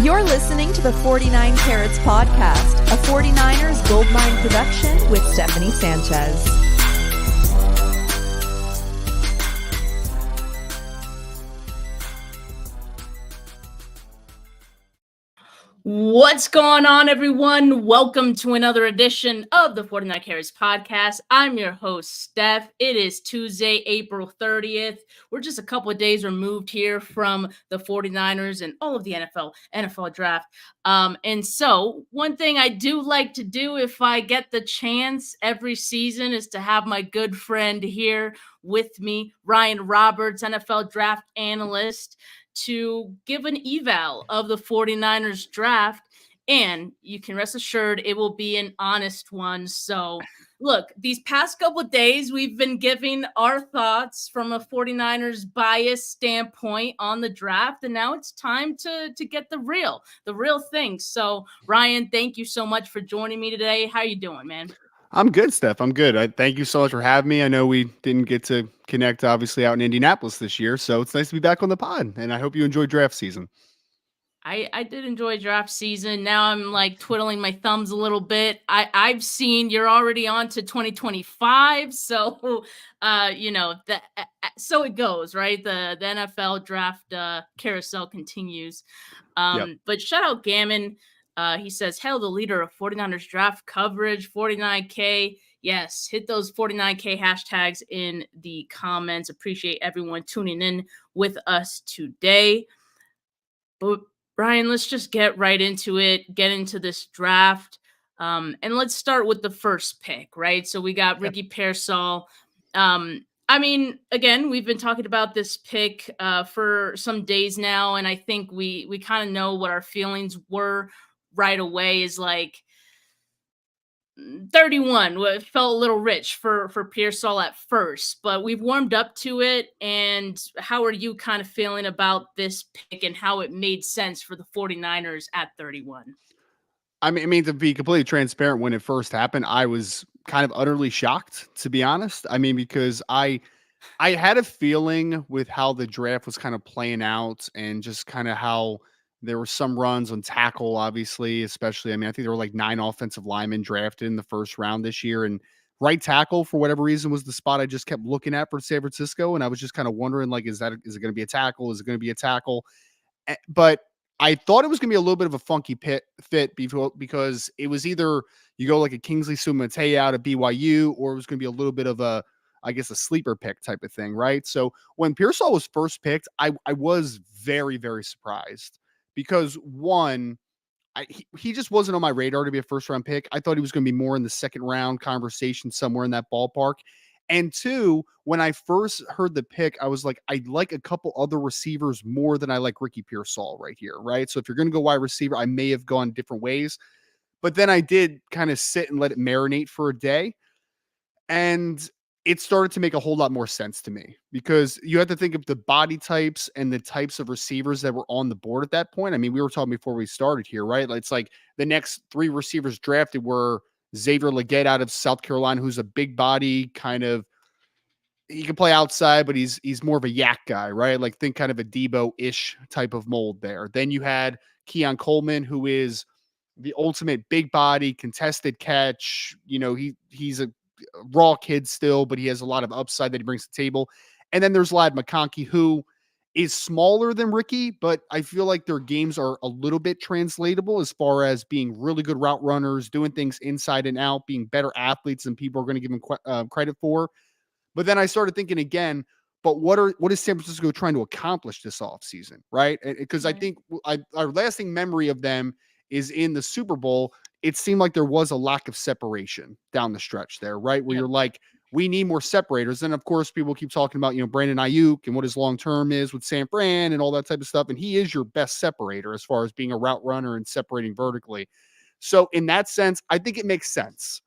You're listening to the 49 Carats Podcast, a 49ers Goldmine production with Stephanie Sanchez. What's going on, everyone? Welcome to another edition of the 49 Carats Podcast. I'm your host, Steph. It is Tuesday, April 30th. We're just a couple of days removed here from the 49ers and all of the NFL Draft. And so one thing I do like to do if I get the chance every season is to have my good friend here with me, Ryan Roberts, NFL Draft Analyst, to give an eval of the 49ers draft, and you can rest assured it will be an honest one. So look, these past couple of days we've been giving our thoughts from a 49ers bias standpoint on the draft, and now it's time to get the real thing. So Ryan, thank you so much for joining me today. How you doing, man? I'm good, Steph. I'm good. Thank you so much for having me. I know we didn't get to connect, obviously, out in Indianapolis this year, so it's nice to be back on the pod, and I hope you enjoyed draft season. I did enjoy draft season. Now I'm like twiddling my thumbs a little bit. I've seen you're already on to 2025, so so it goes, right? The NFL draft carousel continues. But shout out Gammon. He says, hell, the leader of 49ers draft coverage, 49K. Yes, hit those 49K hashtags in the comments. Appreciate everyone tuning in with us today. But Brian, let's just get right into it, get into this draft. And let's start with the first pick, right? So we got Ricky Pearsall. I mean, again, we've been talking about this pick for some days now, and I think we kind of know what our feelings were right away. Is like 31 felt a little rich for Pearsall at first, but we've warmed up to it. And how are you kind of feeling about this pick and how it made sense for the 49ers at 31? I mean, to be completely transparent, when it first happened, I was kind of utterly shocked, to be honest. I mean, because I had a feeling with how the draft was kind of playing out and just kind of how there were some runs on tackle, obviously, especially. I mean, I think there were like 9 offensive linemen drafted in the first round this year. And right tackle, for whatever reason, was the spot I just kept looking at for San Francisco. And I was just kind of wondering, like, is it going to be a tackle? Is it going to be a tackle? But I thought it was going to be a little bit of a funky fit because it was either you go like a Kingsley Suamataia out of BYU, or it was going to be a little bit of a sleeper pick type of thing, right? So when Pearsall was first picked, I was very, very surprised. Because one, he just wasn't on my radar to be a first round pick. I thought he was going to be more in the second round conversation, somewhere in that ballpark. And two, when I first heard the pick, I was like, I like a couple other receivers more than I like Ricky Pearsall right here, right? So if you're going to go wide receiver, I may have gone different ways. But then I did kind of sit and let it marinate for a day. And it started to make a whole lot more sense to me, because you have to think of the body types and the types of receivers that were on the board at that point. I mean, we were talking before we started here, right? It's like the next 3 receivers drafted were Xavier Legette out of South Carolina, who's a big body kind of, he can play outside, but he's more of a yak guy, right? Like think kind of a Debo-ish type of mold there. Then you had Keon Coleman, who is the ultimate big body, contested catch. You know, he's a raw kid still, but he has a lot of upside that he brings to the table. And then there's Ladd McConkey, who is smaller than Ricky, but I feel like their games are a little bit translatable as far as being really good route runners, doing things inside and out, being better athletes than people are going to give them credit for. But then I started thinking again, but what is San Francisco trying to accomplish this offseason, right? Because I think our lasting memory of them is in the Super Bowl. It seemed like there was a lack of separation down the stretch there, right? Where you're like, we need more separators. And of course, people keep talking about, Brandon Ayuk and what his long-term is with San Fran and all that type of stuff. And he is your best separator as far as being a route runner and separating vertically. So in that sense, I think it makes sense.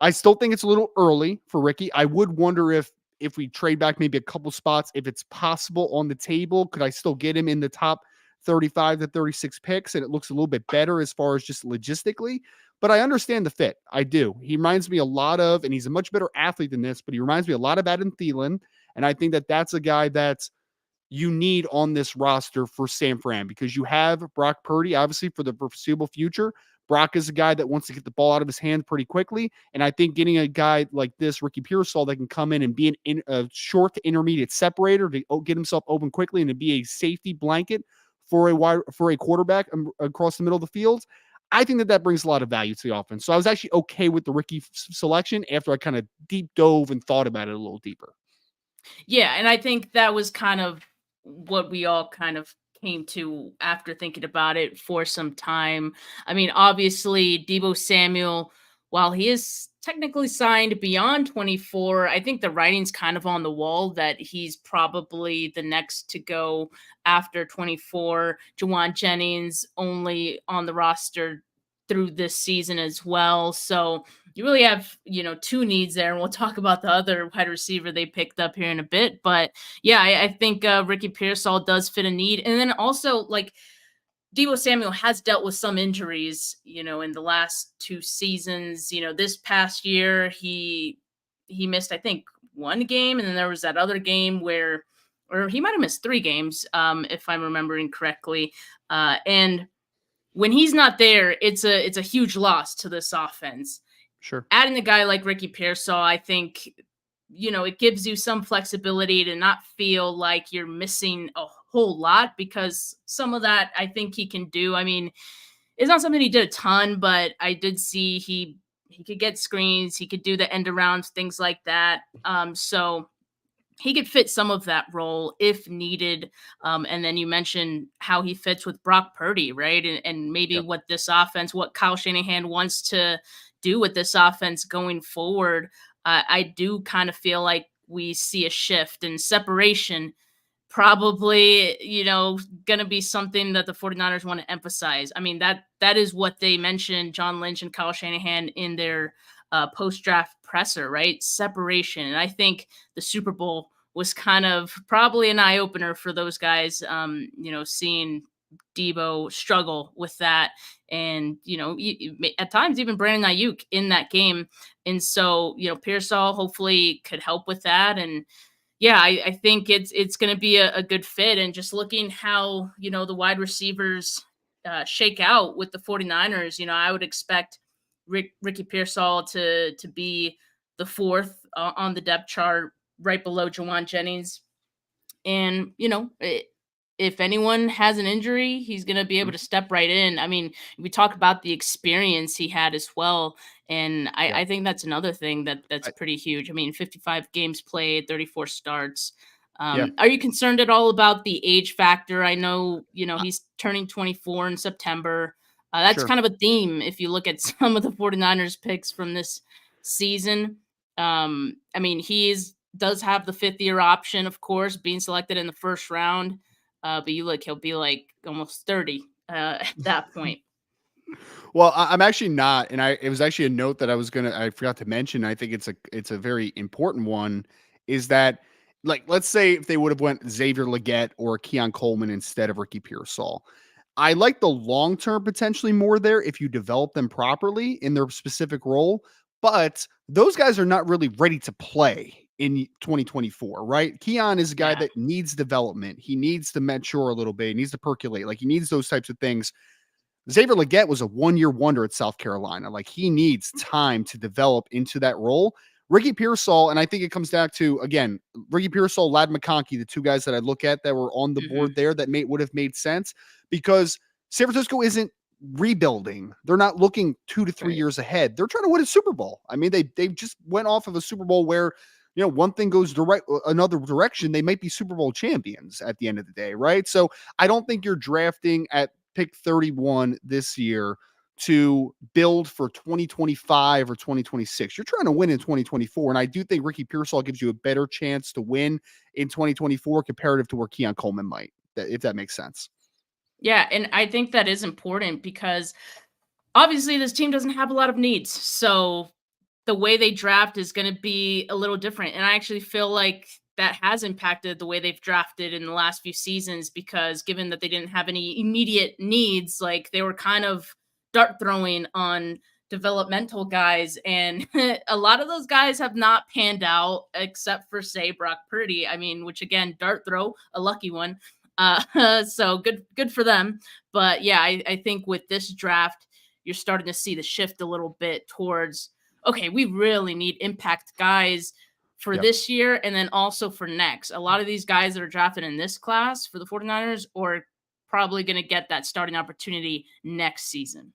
I still think it's a little early for Ricky. I would wonder if we trade back maybe a couple spots, if it's possible on the table, could I still get him in the top 35 to 36 picks, and it looks a little bit better as far as just logistically, but I understand the fit. I do. He reminds me a lot of, and he's a much better athlete than this, but he reminds me a lot of Adam Thielen. And I think that that's a guy that's, you need on this roster for San Fran, because you have Brock Purdy, obviously, for the foreseeable future. Brock is a guy that wants to get the ball out of his hand pretty quickly. And I think getting a guy like this, Ricky Pearsall, that can come in and be a short to intermediate separator to get himself open quickly and to be a safety blanket for a quarterback across the middle of the field, I think that brings a lot of value to the offense. So I was actually okay with the Ricky selection after I kind of deep dove and thought about it a little deeper. Yeah, and I think that was kind of what we all kind of came to after thinking about it for some time. I mean, obviously, Deebo Samuel, while he is technically signed beyond 24, I think the writing's kind of on the wall that he's probably the next to go after 24. Juwan Jennings only on the roster through this season as well. So you really have, two needs there. And we'll talk about the other wide receiver they picked up here in a bit. But yeah, I think Ricky Pearsall does fit a need. And then also, like, Deebo Samuel has dealt with some injuries, in the last 2 seasons. This past year, he missed, I think, 1 game. And then there was that other game or he might have missed 3 games, if I'm remembering correctly. And when he's not there, it's a huge loss to this offense. Sure. Adding a guy like Ricky Pearsall, I think, it gives you some flexibility to not feel like you're missing a whole lot, because some of that I think he can do. I mean, it's not something he did a ton, but I did see he could get screens, he could do the end arounds, things like that. So he could fit some of that role if needed. And then you mentioned how he fits with Brock Purdy, right? And maybe what this offense, what Kyle Shanahan wants to do with this offense going forward. I do kind of feel like we see a shift and separation, probably, going to be something that the 49ers want to emphasize. I mean, that is what they mentioned, John Lynch and Kyle Shanahan, in their post-draft presser, right? Separation. And I think the Super Bowl was kind of probably an eye-opener for those guys, seeing Deebo struggle with that. And, at times even Brandon Ayuk in that game. And so, Pearsall hopefully could help with that. And yeah, I think it's going to be a good fit. And just looking how, the wide receivers shake out with the 49ers, I would expect Ricky Pearsall to be the 4th on the depth chart, right below Juwan Jennings. And, if anyone has an injury, he's going to be able to step right in. I mean, we talk about the experience he had as well. And I think that's another thing that's pretty huge. I mean, 55 games played, 34 starts. Are you concerned at all about the age factor? I know, he's turning 24 in September. That's kind of a theme if you look at some of the 49ers picks from this season. I mean, does have the 5th-year option, of course, being selected in the first round. But you look, he'll be like almost 30 at that point. Well, I'm actually not, and it was actually a note that I forgot to mention. I think it's a very important one. Is that, like, let's say if they would have went Xavier Legette or Keon Coleman instead of Ricky Pearsall, I like the long term potentially more there if you develop them properly in their specific role. But those guys are not really ready to play in 2024, right? Keon is a guy that needs development. He needs to mature a little bit. He needs to percolate. Like, he needs those types of things. Xavier Legette was a 1-year wonder at South Carolina. Like, he needs time to develop into that role. Ricky Pearsall, and I think it comes down to, again, Ricky Pearsall, Ladd McConkey, the 2 guys that I look at that were on the board there that would have made sense, because San Francisco isn't rebuilding. They're not looking 2 to 3 years ahead. They're trying to win a Super Bowl. I mean, they just went off of a Super Bowl where, one thing goes another direction, they might be Super Bowl champions at the end of the day, right? So I don't think you're drafting at pick 31 this year to build for 2025 or 2026. You're trying to win in 2024. And I do think Ricky Pearsall gives you a better chance to win in 2024 comparative to where Keon Coleman might, if that makes sense. Yeah, and I think that is important because obviously this team doesn't have a lot of needs. So the way they draft is going to be a little different. And I actually feel like that has impacted the way they've drafted in the last few seasons, because given that they didn't have any immediate needs, like, they were kind of dart throwing on developmental guys, and a lot of those guys have not panned out except for, say, Brock Purdy. I mean, which again, dart throw, a lucky one. So good for them. But yeah, I think with this draft, you're starting to see the shift a little bit towards, okay, we really need impact guys for Yep. this year and then also for next. A lot of these guys that are drafted in this class for the 49ers are probably going to get that starting opportunity next season.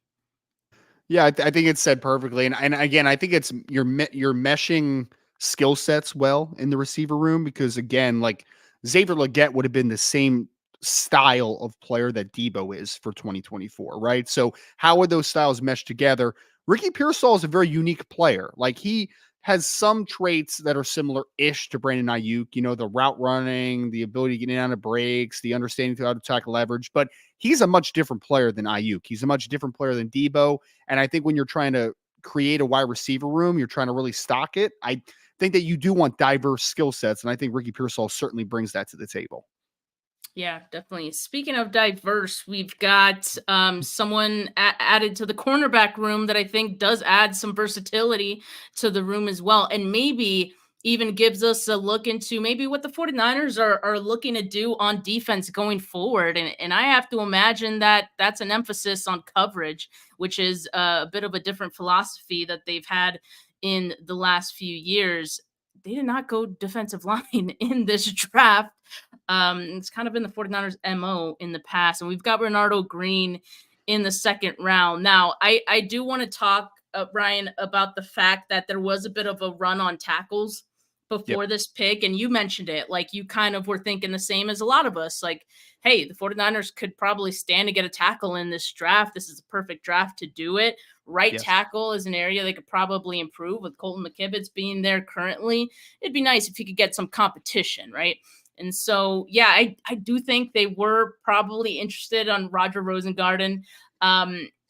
Yeah, I think it's said perfectly. And again, I think it's you're meshing skill sets well in the receiver room because again, like Xavier Legette would have been the same style of player that Debo is for 2024, right? So how would those styles mesh together? Ricky Pearsall is a very unique player. Like he has some traits that are similar-ish to Brandon Ayuk, you know, the route running, the ability to get in and out of breaks, the understanding how to tackle leverage, but he's a much different player than Ayuk. He's a much different player than Debo. And I think when you're trying to create a wide receiver room, you're trying to really stock it. I think that you do want diverse skill sets. And I think Ricky Pearsall certainly brings that to the table. Yeah, definitely. Speaking of diverse, we've got someone added to the cornerback room that I think does add some versatility to the room as well. And maybe even gives us a look into maybe what the 49ers are looking to do on defense going forward. And I have to imagine that that's an emphasis on coverage, which is a bit of a different philosophy that they've had in the last few years. They did not go defensive line in this draft. It's kind of been the 49ers MO in the past. And we've got Renardo Green in the second round. Now, I do want to talk, Ryan, about the fact that there was a bit of a run on tackles before this pick. And you mentioned it, like you kind of were thinking the same as a lot of us. Like, hey, the 49ers could probably stand to get a tackle in this draft. This is a perfect draft to do it. Right tackle is an area they could probably improve with Colton McKivitz being there currently. It'd be nice if you could get some competition, right? And so, yeah, I do think they were probably interested on Roger Rosengarten.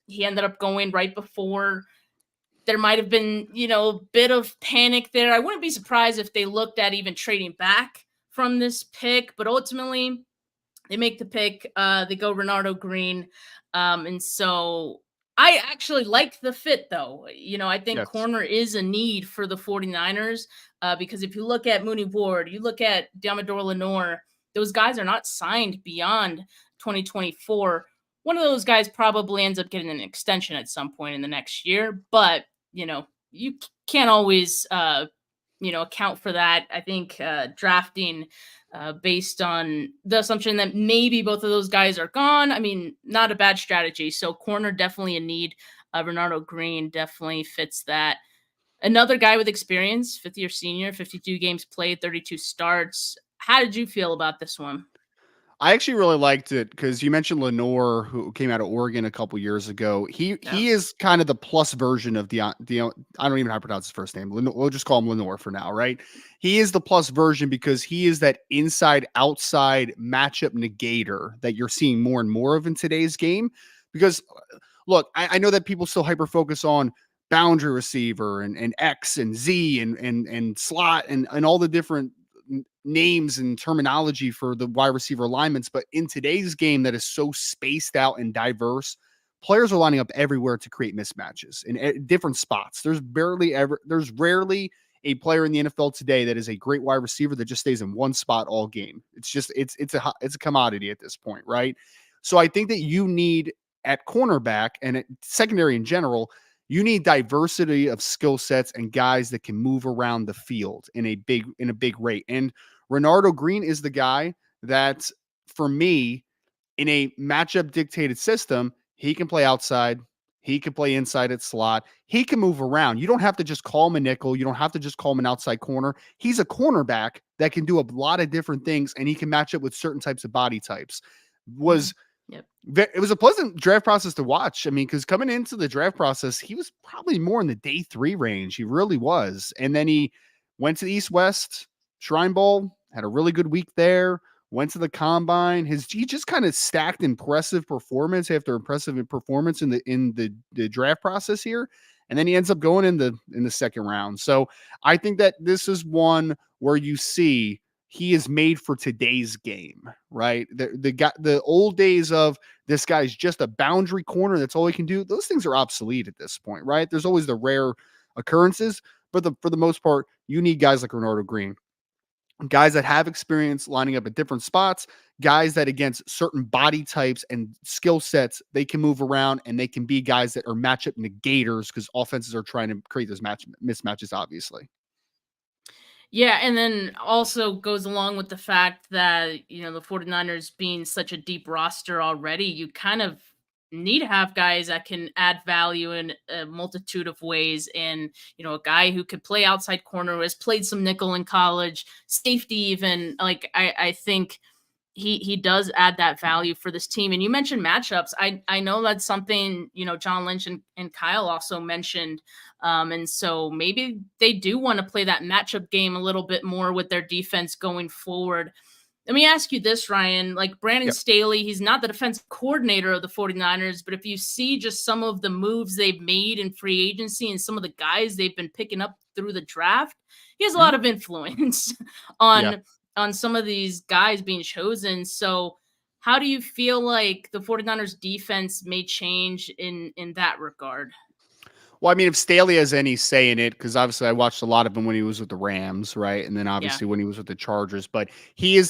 He ended up going right before. There might have been, a bit of panic there. I wouldn't be surprised if they looked at even trading back from this pick, but ultimately they make the pick. They go Renardo Green. And so I actually like the fit, though. I think corner is a need for the 49ers because if you look at Mooney Ward, you look at Diamador Lenore, those guys are not signed beyond 2024. One of those guys probably ends up getting an extension at some point in the next year, but you can't always, account for that. I think drafting based on the assumption that maybe both of those guys are gone, I mean, not a bad strategy. So corner definitely a need. Renardo Green definitely fits that. Another guy with experience, fifth-year senior, 52 games played, 32 starts. How did you feel about this one? I actually really liked it because you mentioned Lenore, who came out of Oregon a couple years ago. He is kind of the plus version of the I don't even know how to pronounce his first name. We'll just call him Lenore for now, right? He is the plus version because he is that inside outside matchup negator that you're seeing more and more of in today's game. Because look, I know that people still hyper focus on boundary receiver and X and Z and slot and all the different names and terminology for the wide receiver alignments. But in today's game that is so spaced out and diverse, players are lining up everywhere to create mismatches in different spots. There's rarely a player in the NFL today that is a great wide receiver that just stays in one spot all game. It's a commodity at this point, right? So I think that you need at cornerback and at secondary in general, you need diversity of skill sets and guys that can move around the field in a big rate. And Renardo Green is the guy that, for me, in a matchup dictated system, he can play outside. He can play inside at slot. He can move around. You don't have to just call him a nickel. You don't have to just call him an outside corner. He's a cornerback that can do a lot of different things, and he can match up with certain types of body types. It was a pleasant draft process to watch. I mean, because coming into the draft process, he was probably more in the day 3 range. He really was. And then he went to the East-West Shrine Bowl, had a really good week there, went to the combine. He just kind of stacked impressive performance after impressive performance in the draft process here. And then he ends up going in the second round. So I think that this is one where you see he is made for today's game, right? The old days of this guy's just a boundary corner, that's all he can do, those things are obsolete at this point, right? There's always the rare occurrences, but for the most part, you need guys like Renardo Green, guys that have experience lining up at different spots, guys that against certain body types and skill sets, they can move around and they can be guys that are matchup negators because offenses are trying to create those mismatches, obviously. Yeah, and then also goes along with the fact that, the 49ers being such a deep roster already, you kind of need to have guys that can add value in a multitude of ways. And, a guy who could play outside corner, who has played some nickel in college, safety even, like I think he does add that value for this team. And you mentioned matchups. I know that's something, John Lynch and Kyle also mentioned. And so maybe they do want to play that matchup game a little bit more with their defense going forward. Let me ask you this, Ryan. Like Brandon Staley, he's not the defensive coordinator of the 49ers, but if you see just some of the moves they've made in free agency and some of the guys they've been picking up through the draft, he has a lot of influence on some of these guys being chosen. So how do you feel like the 49ers defense may change in that regard? Well, I mean, if Staley has any say in it, because obviously I watched a lot of him when he was with the Rams, right? And then obviously when he was with the Chargers, but he is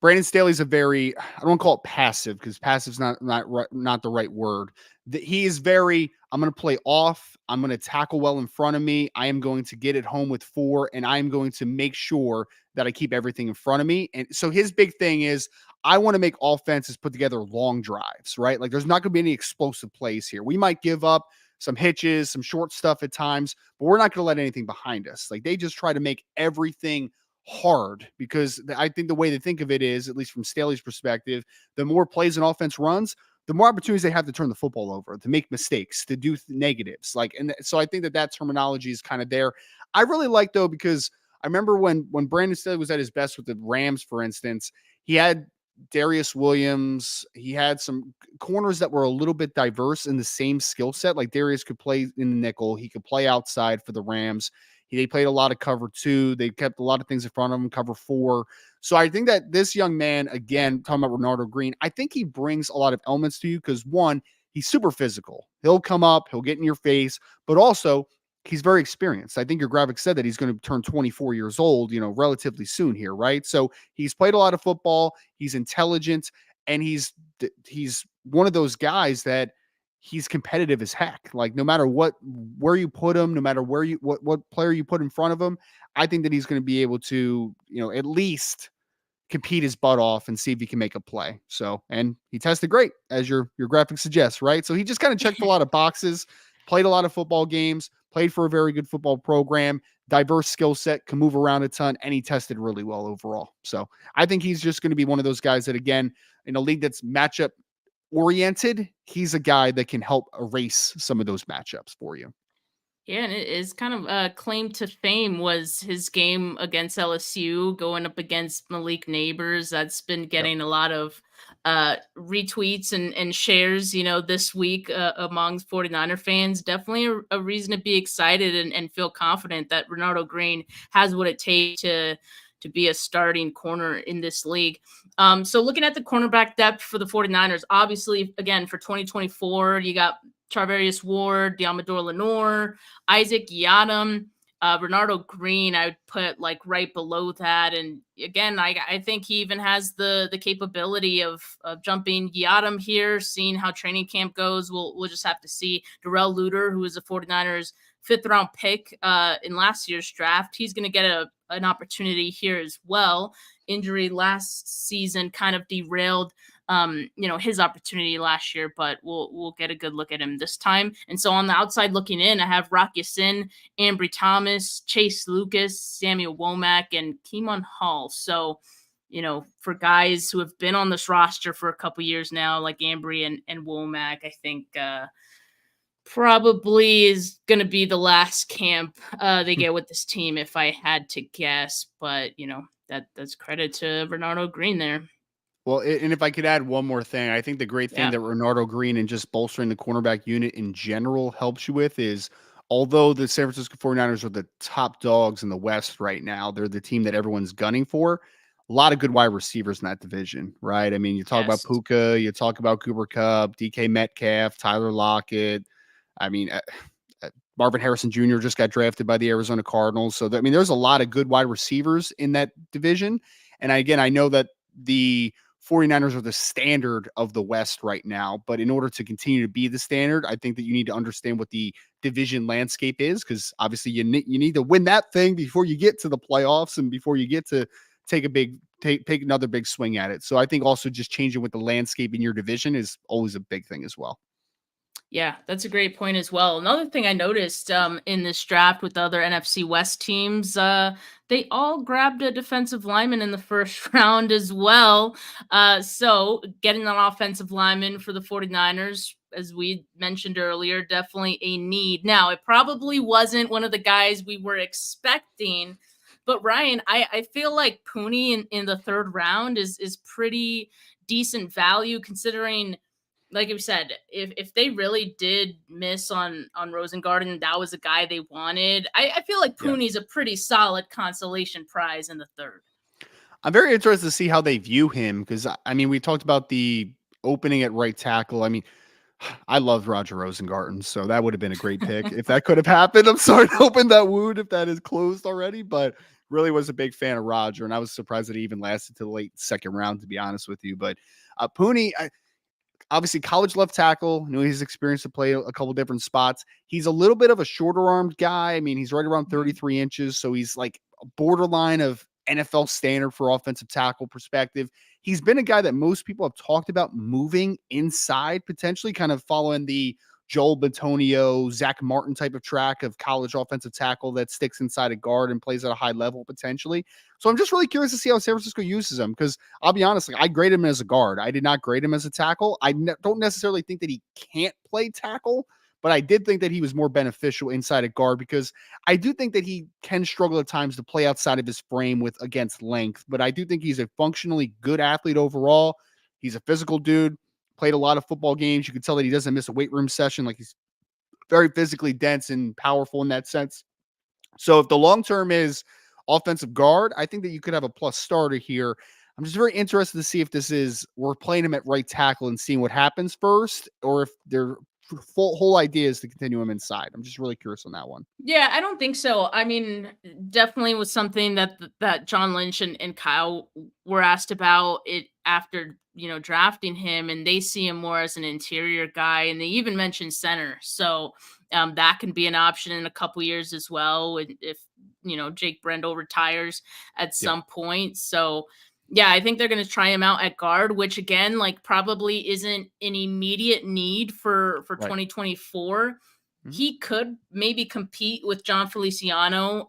Brandon Staley's a very, I don't want to call it passive because passive's not the right word. He is very, I'm going to play off. I'm going to tackle well in front of me. I am going to get it home with 4, and I'm going to make sure that I keep everything in front of me. And so his big thing is, I want to make offenses put together long drives, right? Like there's not going to be any explosive plays here. We might give up some hitches, some short stuff at times, but we're not going to let anything behind us. Like they just try to make everything hard because I think the way to think of it is, at least from Staley's perspective, the more plays an offense runs, the more opportunities they have to turn the football over, to make mistakes, to do negatives. So I think that terminology is kind of there. I really like though, because I remember when Brandon Staley was at his best with the Rams, for instance, he had Darius Williams. He had some corners that were a little bit diverse in the same skill set. Like Darius could play in the nickel. He could play outside for the Rams. They played a lot of cover 2. They kept a lot of things in front of him, cover 4. So I think that this young man, again, talking about Renardo Green, I think he brings a lot of elements to you because, one, he's super physical. He'll come up, he'll get in your face, but also he's very experienced. I think your graphic said that he's going to turn 24 years old, relatively soon here, right? So he's played a lot of football. He's intelligent, and he's one of those guys that he's competitive as heck. Like no matter where you put him, no matter what player you put in front of him, I think that he's going to be able to, at least compete his butt off and see if he can make a play. So, and he tested great, as your graphic suggests, right? So he just kind of checked a lot of boxes, played a lot of football games, played for a very good football program, diverse skill set, can move around a ton, and he tested really well overall. So I think he's just going to be one of those guys that, again, in a league that's matchup oriented, he's a guy that can help erase some of those matchups for you. Yeah, and it is kind of a claim to fame was his game against LSU going up against Malik Neighbors. That's been getting a lot of retweets and shares, this week among 49er fans. Definitely a reason to be excited and feel confident that Renardo Green has what it takes to be a starting corner in this league. So looking at the cornerback depth for the 49ers, obviously, again, for 2024, you got Charvarius Ward, Diamador Lenore, Isaac Yiadom, Renardo Green, I would put like right below that. And again, I think he even has the capability of jumping Yiadom here, seeing how training camp goes. We'll just have to see. Darrell Luter, who is a 49ers 5th round pick in last year's draft, he's going to get an opportunity here as well. Injury last season kind of derailed his opportunity last year, but we'll get a good look at him this time. And so on the outside looking in, I have Rock Ya-Sin, Ambry Thomas, Chase Lucas, Samuel Womack, and Keemon Hall. So, for guys who have been on this roster for a couple years now, like Ambry and Womack, I think probably is going to be the last camp they get with this team, if I had to guess. But, that's credit to Renardo Green there. Well, and if I could add one more thing, I think the great thing that Renardo Green and just bolstering the cornerback unit in general helps you with is although the San Francisco 49ers are the top dogs in the West right now, they're the team that everyone's gunning for. A lot of good wide receivers in that division, right? I mean, you talk about Yes. Puka, you talk about Cooper Kupp, DK Metcalf, Tyler Lockett. I mean, Marvin Harrison Jr. just got drafted by the Arizona Cardinals. So, there's a lot of good wide receivers in that division. And I know that the 49ers are the standard of the West right now, but in order to continue to be the standard, I think that you need to understand what the division landscape is, because obviously you need to win that thing before you get to the playoffs and before you get to take another big swing at it. So I think also just changing with the landscape in your division is always a big thing as well. Yeah, that's a great point as well. Another thing I noticed in this draft with the other NFC West teams, they all grabbed a defensive lineman in the first round as well. So getting an offensive lineman for the 49ers, as we mentioned earlier, definitely a need. Now, it probably wasn't one of the guys we were expecting, but Ryan, I feel like Puni in the third round is pretty decent value considering, like you said, if they really did miss on Rosengarten, that was a guy they wanted. I feel like Yeah. Puni's a pretty solid consolation prize in the third. I'm very interested to see how they view him, because we talked about the opening at right tackle. I loved Roger Rosengarten, so that would have been a great pick if that could have happened. I'm sorry to open that wound if that is closed already, but really was a big fan of Roger, and I was surprised that he even lasted to the late second round, to be honest with you. But Puni, obviously college left tackle, he's experienced to play a couple different spots. He's a little bit of a shorter armed guy. I mean, he's right around 33 inches. So he's like a borderline of NFL standard for offensive tackle perspective. He's been a guy that most people have talked about moving inside, potentially kind of following the Joel Bitonio, Zach Martin type of track of college offensive tackle that sticks inside a guard and plays at a high level potentially. So I'm just really curious to see how San Francisco uses him, because I'll be honest, I graded him as a guard. I did not grade him as a tackle. Don't necessarily think that he can't play tackle, but I did think that he was more beneficial inside a guard, because I do think that he can struggle at times to play outside of his frame against length, but I do think he's a functionally good athlete overall. He's a physical dude, played a lot of football games. You can tell that he doesn't miss a weight room session. Like, he's very physically dense and powerful in that sense. So if the long term is offensive guard, I think that you could have a plus starter here. I'm just very interested to see if we're playing him at right tackle and seeing what happens first, or if their whole idea is to continue him inside. I'm just really curious on that one. Yeah, I don't think so. I mean, definitely was something that John Lynch and Kyle were asked about it after, drafting him, and they see him more as an interior guy, and they even mentioned center. So that can be an option in a couple years as well, if Jake Brendel retires at some point. So yeah, I think they're going to try him out at guard, which again, like, probably isn't an immediate need for Right. 2024. He could maybe compete with John Feliciano,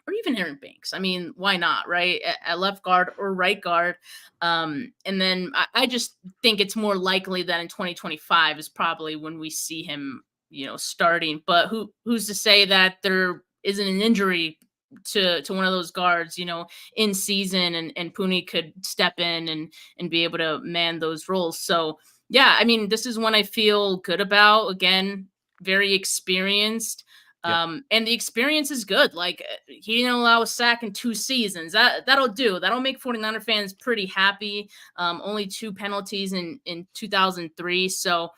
or even Aaron Banks. I mean, why not, right? At left guard or right guard. And then I just think it's more likely that in 2025 is probably when we see him, starting. But who's to say that there isn't an injury to one of those guards, in season, and Puni could step in and be able to man those roles. So yeah, I mean, this is one I feel good about. Again, very experienced. And the experience is good. Like, he didn't allow a sack in 2 seasons. That'll do. That'll make 49er fans pretty happy. Only 2 penalties in 2003. So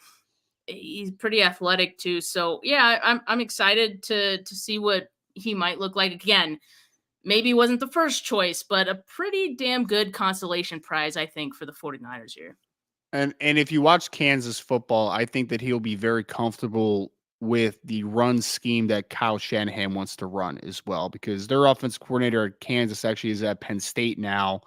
he's pretty athletic too. So yeah, I'm excited to see what he might look like. Again, maybe wasn't the first choice, but a pretty damn good consolation prize, I think, for the 49ers here. And if you watch Kansas football, I think that he'll be very comfortable with the run scheme that Kyle Shanahan wants to run as well, because their offensive coordinator at Kansas actually is at Penn State now,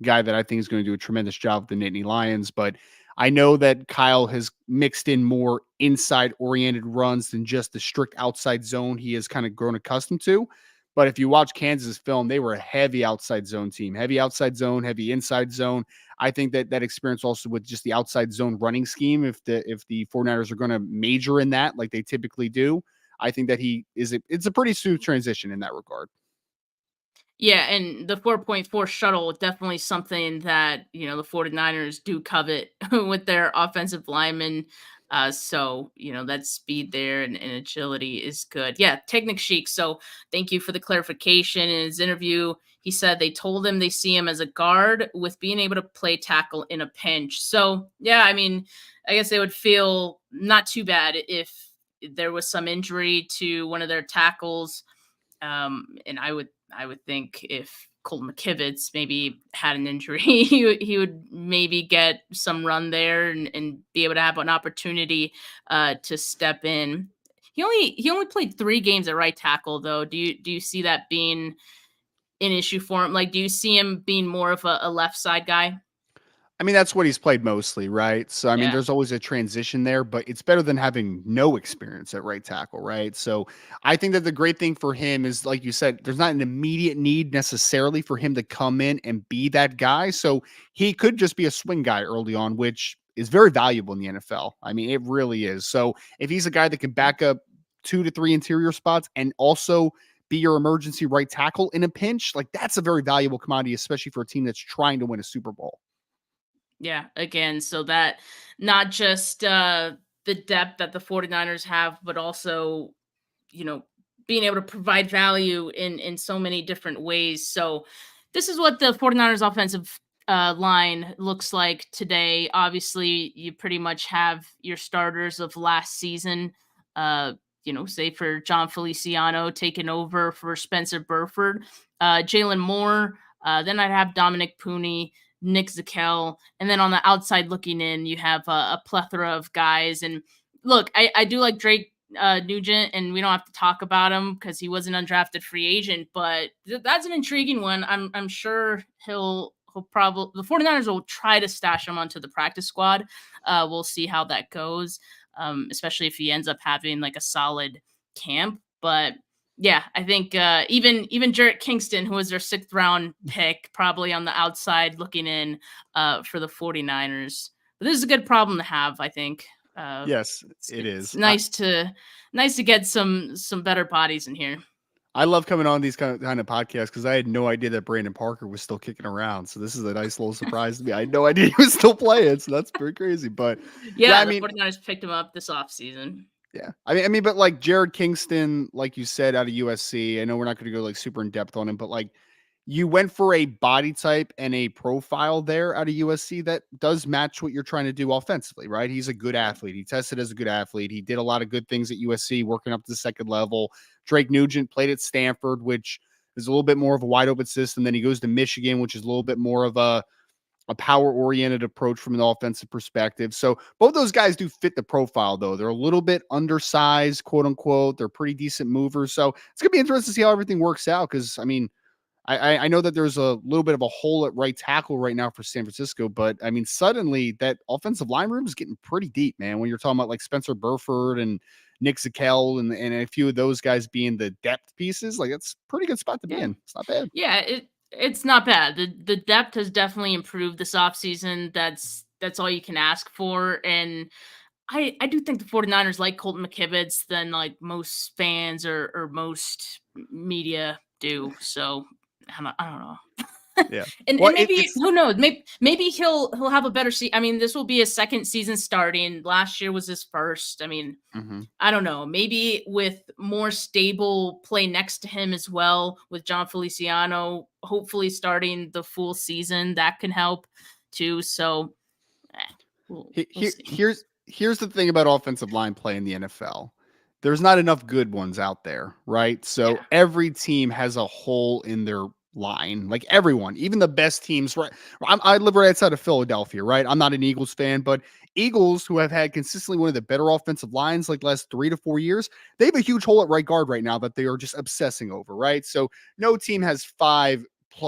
guy that I think is going to do a tremendous job with the Nittany Lions. But I know that Kyle has mixed in more inside oriented runs than just the strict outside zone he has kind of grown accustomed to. But if you watch Kansas film, they were a heavy outside zone team, heavy outside zone, heavy inside zone. I think that experience also with just the outside zone running scheme, if the 49ers are going to major in that like they typically do, I think that it's a pretty smooth transition in that regard. Yeah, and the 4.4 shuttle, definitely something that, the 49ers do covet with their offensive linemen. So, that speed there and agility is good. Yeah, Technic Chic. So thank you for the clarification. In his interview, he said they told him they see him as a guard with being able to play tackle in a pinch. So, yeah, I mean, I guess they would feel not too bad if there was some injury to one of their tackles. And I would think if Colton McKivitz maybe had an injury, he would maybe get some run there and be able to have an opportunity to step in. He only played 3 games at right tackle though. Do you see that being an issue for him? Like, do you see him being more of a left side guy? I mean, that's what he's played mostly, right? So, I mean, Yeah. there's always a transition there, but it's better than having no experience at right tackle, right? So, I think that the great thing for him is, like you said, there's not an immediate need necessarily for him to come in and be that guy. So, he could just be a swing guy early on, which is very valuable in the NFL. I mean, it really is. So, if he's a guy that can back up 2 to 3 interior spots and also be your emergency right tackle in a pinch, like that's a very valuable commodity, especially for a team that's trying to win a Super Bowl. Yeah, again, so that not just the depth that the 49ers have, but also, you know, being able to provide value in so many different ways. So this is what the 49ers offensive line looks like today. Obviously, you pretty much have your starters of last season. Uh, say for John Feliciano taking over for Spencer Burford, Jalen Moore. Then I'd have Dominic Puni, Nick Zakel, and then on the outside looking in, you have a plethora of guys. And look, I do like Drake Nugent, and we don't have to talk about him because he was an undrafted free agent, but that's an intriguing one. I'm sure he'll probably, the 49ers will try to stash him onto the practice squad. We'll see how that goes, especially if he ends up having like a solid camp. But yeah, I think even Jarrett Kingston, who was their 6th-round pick, probably on the outside looking in for the 49ers. But this is a good problem to have, I think. Yes, it It's is. nice to get some better bodies in here. I love coming on these kind of podcasts because I had no idea that Brandon Parker was still kicking around. So this is a nice little surprise to me. I had no idea he was still playing. So that's pretty crazy. But yeah, Yeah, I the mean, 49ers picked him up this offseason. yeah. I mean, but like Jared Kingston, like you said, out of USC, I know we're not going to go like super in depth on him, but like you went for a body type and a profile there out of USC that does match what you're trying to do offensively, right? He's a good athlete. He tested as a good athlete. He did a lot of good things at USC, working up to the second level. Drake Nugent played at Stanford, which is a little bit more of a wide open system. Then he goes to Michigan, which is a little bit more of a power oriented approach from an offensive perspective. So both those guys do fit the profile, though. They're a little bit undersized, quote unquote. They're pretty decent movers. So it's going to be interesting to see how everything works out. Cause I mean, I know that there's a little bit of a hole at right tackle right now for San Francisco, but I mean, suddenly that offensive line room is getting pretty deep, man. When you're talking about like Spencer Burford and Nick Zakel and a few of those guys being the depth pieces, like it's a pretty good spot to be Yeah. in. It's not bad. Yeah, it's not bad. The depth has definitely improved this offseason. That's all you can ask for. And I do think the 49ers like Colton McKivitz than like most fans or most media do. So I don't know. Yeah. And Well, maybe it's who knows? Maybe he'll have a better season. I mean, this will be his second season starting. Last year was his first. I mean, mhm. I don't know. Maybe with more stable play next to him as well, with John Feliciano, hopefully starting the full season, that can help too. So eh, we'll see. Here's the thing about offensive line play in the NFL. There's not enough good ones out there, right? So Yeah. every team has a hole in their line, like everyone, even the best teams. Right? I live right outside of Philadelphia, right? I'm not an Eagles fan, but Eagles, who have had consistently one of the better offensive lines like last 3 to 4 years, they have a huge hole at right guard right now that they are just obsessing over, right? So no team has 5+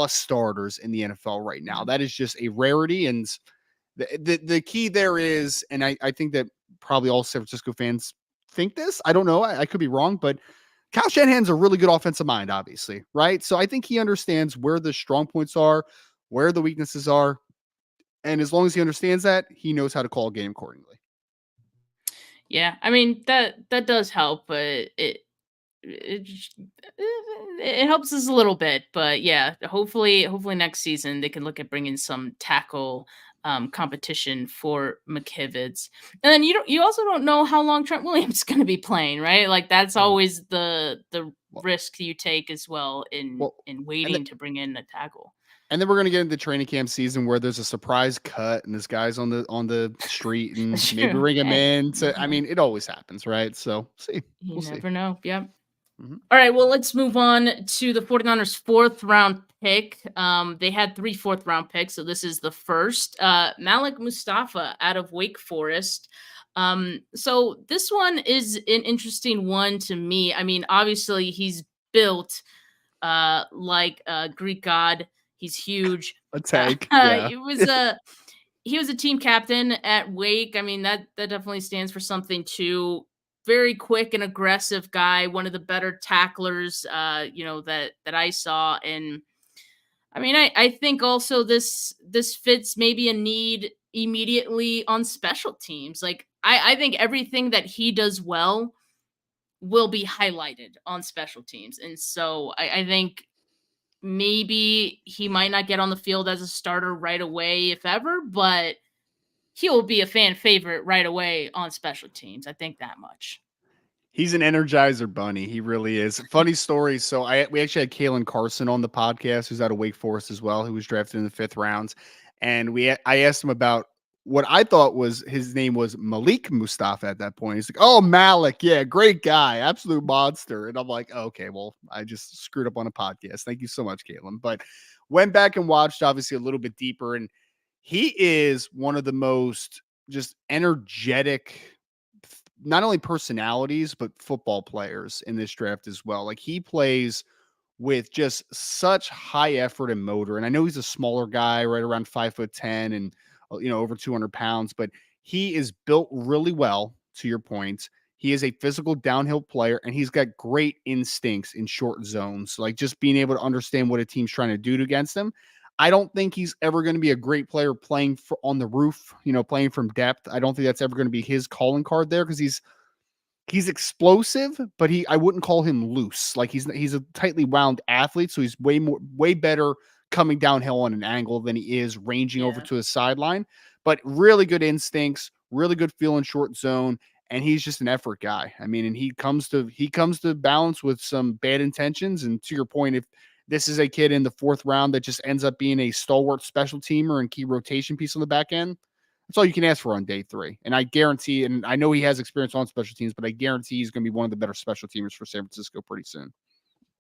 starters in the NFL right now. That is just a rarity, and the key there is, and I think that probably all San Francisco fans think this. I don't know. I could be wrong, but Kyle Shanahan's a really good offensive mind, obviously, right? So I think he understands where the strong points are, where the weaknesses are. And as long as he understands that, he knows how to call a game accordingly. Yeah, I mean that does help, but it helps us a little bit, but yeah, hopefully next season they can look at bringing some tackle competition for McKivitz. And then you also don't know how long Trent Williams is going to be playing, right? Like that's Well, always the well, risk you take as well in well, and waiting to bring in a tackle. And then we're gonna get into training camp season where there's a surprise cut and this guy's on the street and That's maybe true. bring him Hey, in. you To, never I know. mean, it always happens, right? So You we'll see. never know. Yep. Mhm. All right, well, let's move on to the 49ers' fourth round pick. They had 3 fourth round picks, so this is the first. Malik Mustapha out of Wake Forest. So this one is an interesting one to me. I mean, obviously, he's built like a Greek god. He's huge. A tank, yeah. He was a team captain at Wake. I mean, that definitely stands for something too. Very quick and aggressive guy, one of the better tacklers, that I saw. And I mean, I think also this fits maybe a need immediately on special teams. Like I think everything that he does well will be highlighted on special teams. And so I think maybe he might not get on the field as a starter right away, if ever, but he'll be a fan favorite right away on special teams. I think that much. He's an energizer bunny. He really is. Funny story. So we actually had Kalen Carson on the podcast, who's out of Wake Forest as well, who was drafted in the 5th round. And I asked him about what I thought was his name was Malik Mustapha at that point. He's like, "Oh, Malik, yeah, great guy, absolute monster." And I'm like, oh, "Okay, well, I just screwed up on a podcast. Thank you so much, Kalen." But went back and watched obviously a little bit deeper, and he is one of the most just energetic, not only personalities, but football players in this draft as well. Like he plays with just such high effort and motor. And I know he's a smaller guy, right around 5'10" and, over 200 pounds, but he is built really well, to your point. He is a physical downhill player and he's got great instincts in short zones. Like just being able to understand what a team's trying to do against him. I don't think he's ever going to be a great player playing on the roof, playing from depth. I don't think that's ever going to be his calling card there because he's explosive, but I wouldn't call him loose. Like he's a tightly wound athlete, so he's way better coming downhill on an angle than he is ranging over Yeah. to his sideline. But really good instincts, really good feel in short zone, and he's just an effort guy. I mean, and he comes to balance with some bad intentions. And to your point, if this is a kid in the 4th round that just ends up being a stalwart special teamer and key rotation piece on the back end, that's all you can ask for on day 3. And I guarantee, and I know he has experience on special teams, but I guarantee he's going to be one of the better special teamers for San Francisco pretty soon.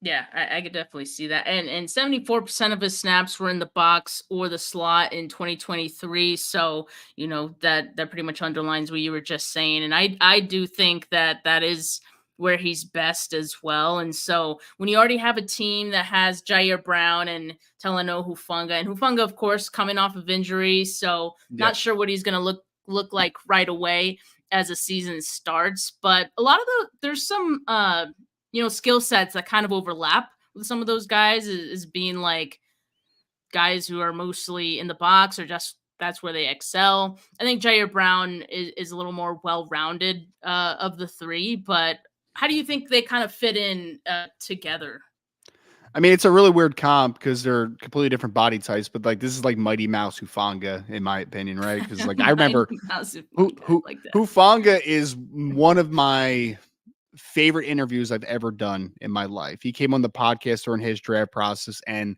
Yeah, I could definitely see that. And 74% of his snaps were in the box or the slot in 2023. So, that pretty much underlines what you were just saying. And I do think that is where he's best as well. And so when you already have a team that has Jair Brown and Talanoa Hufanga, and Hufanga, of course, coming off of injury, so not sure what he's going to look like right away as a season starts. But a lot of there's some skill sets that kind of overlap with some of those guys is being like guys who are mostly in the box or just that's where they excel. I think Jair Brown is a little more well-rounded of the 3, but how do you think they kind of fit in together? I mean, it's a really weird comp because they're completely different body types, but like this is like Mighty Mouse Hufanga, in my opinion, right? Because like I remember Hufanga is one of my favorite interviews I've ever done in my life. He came on the podcast during his draft process and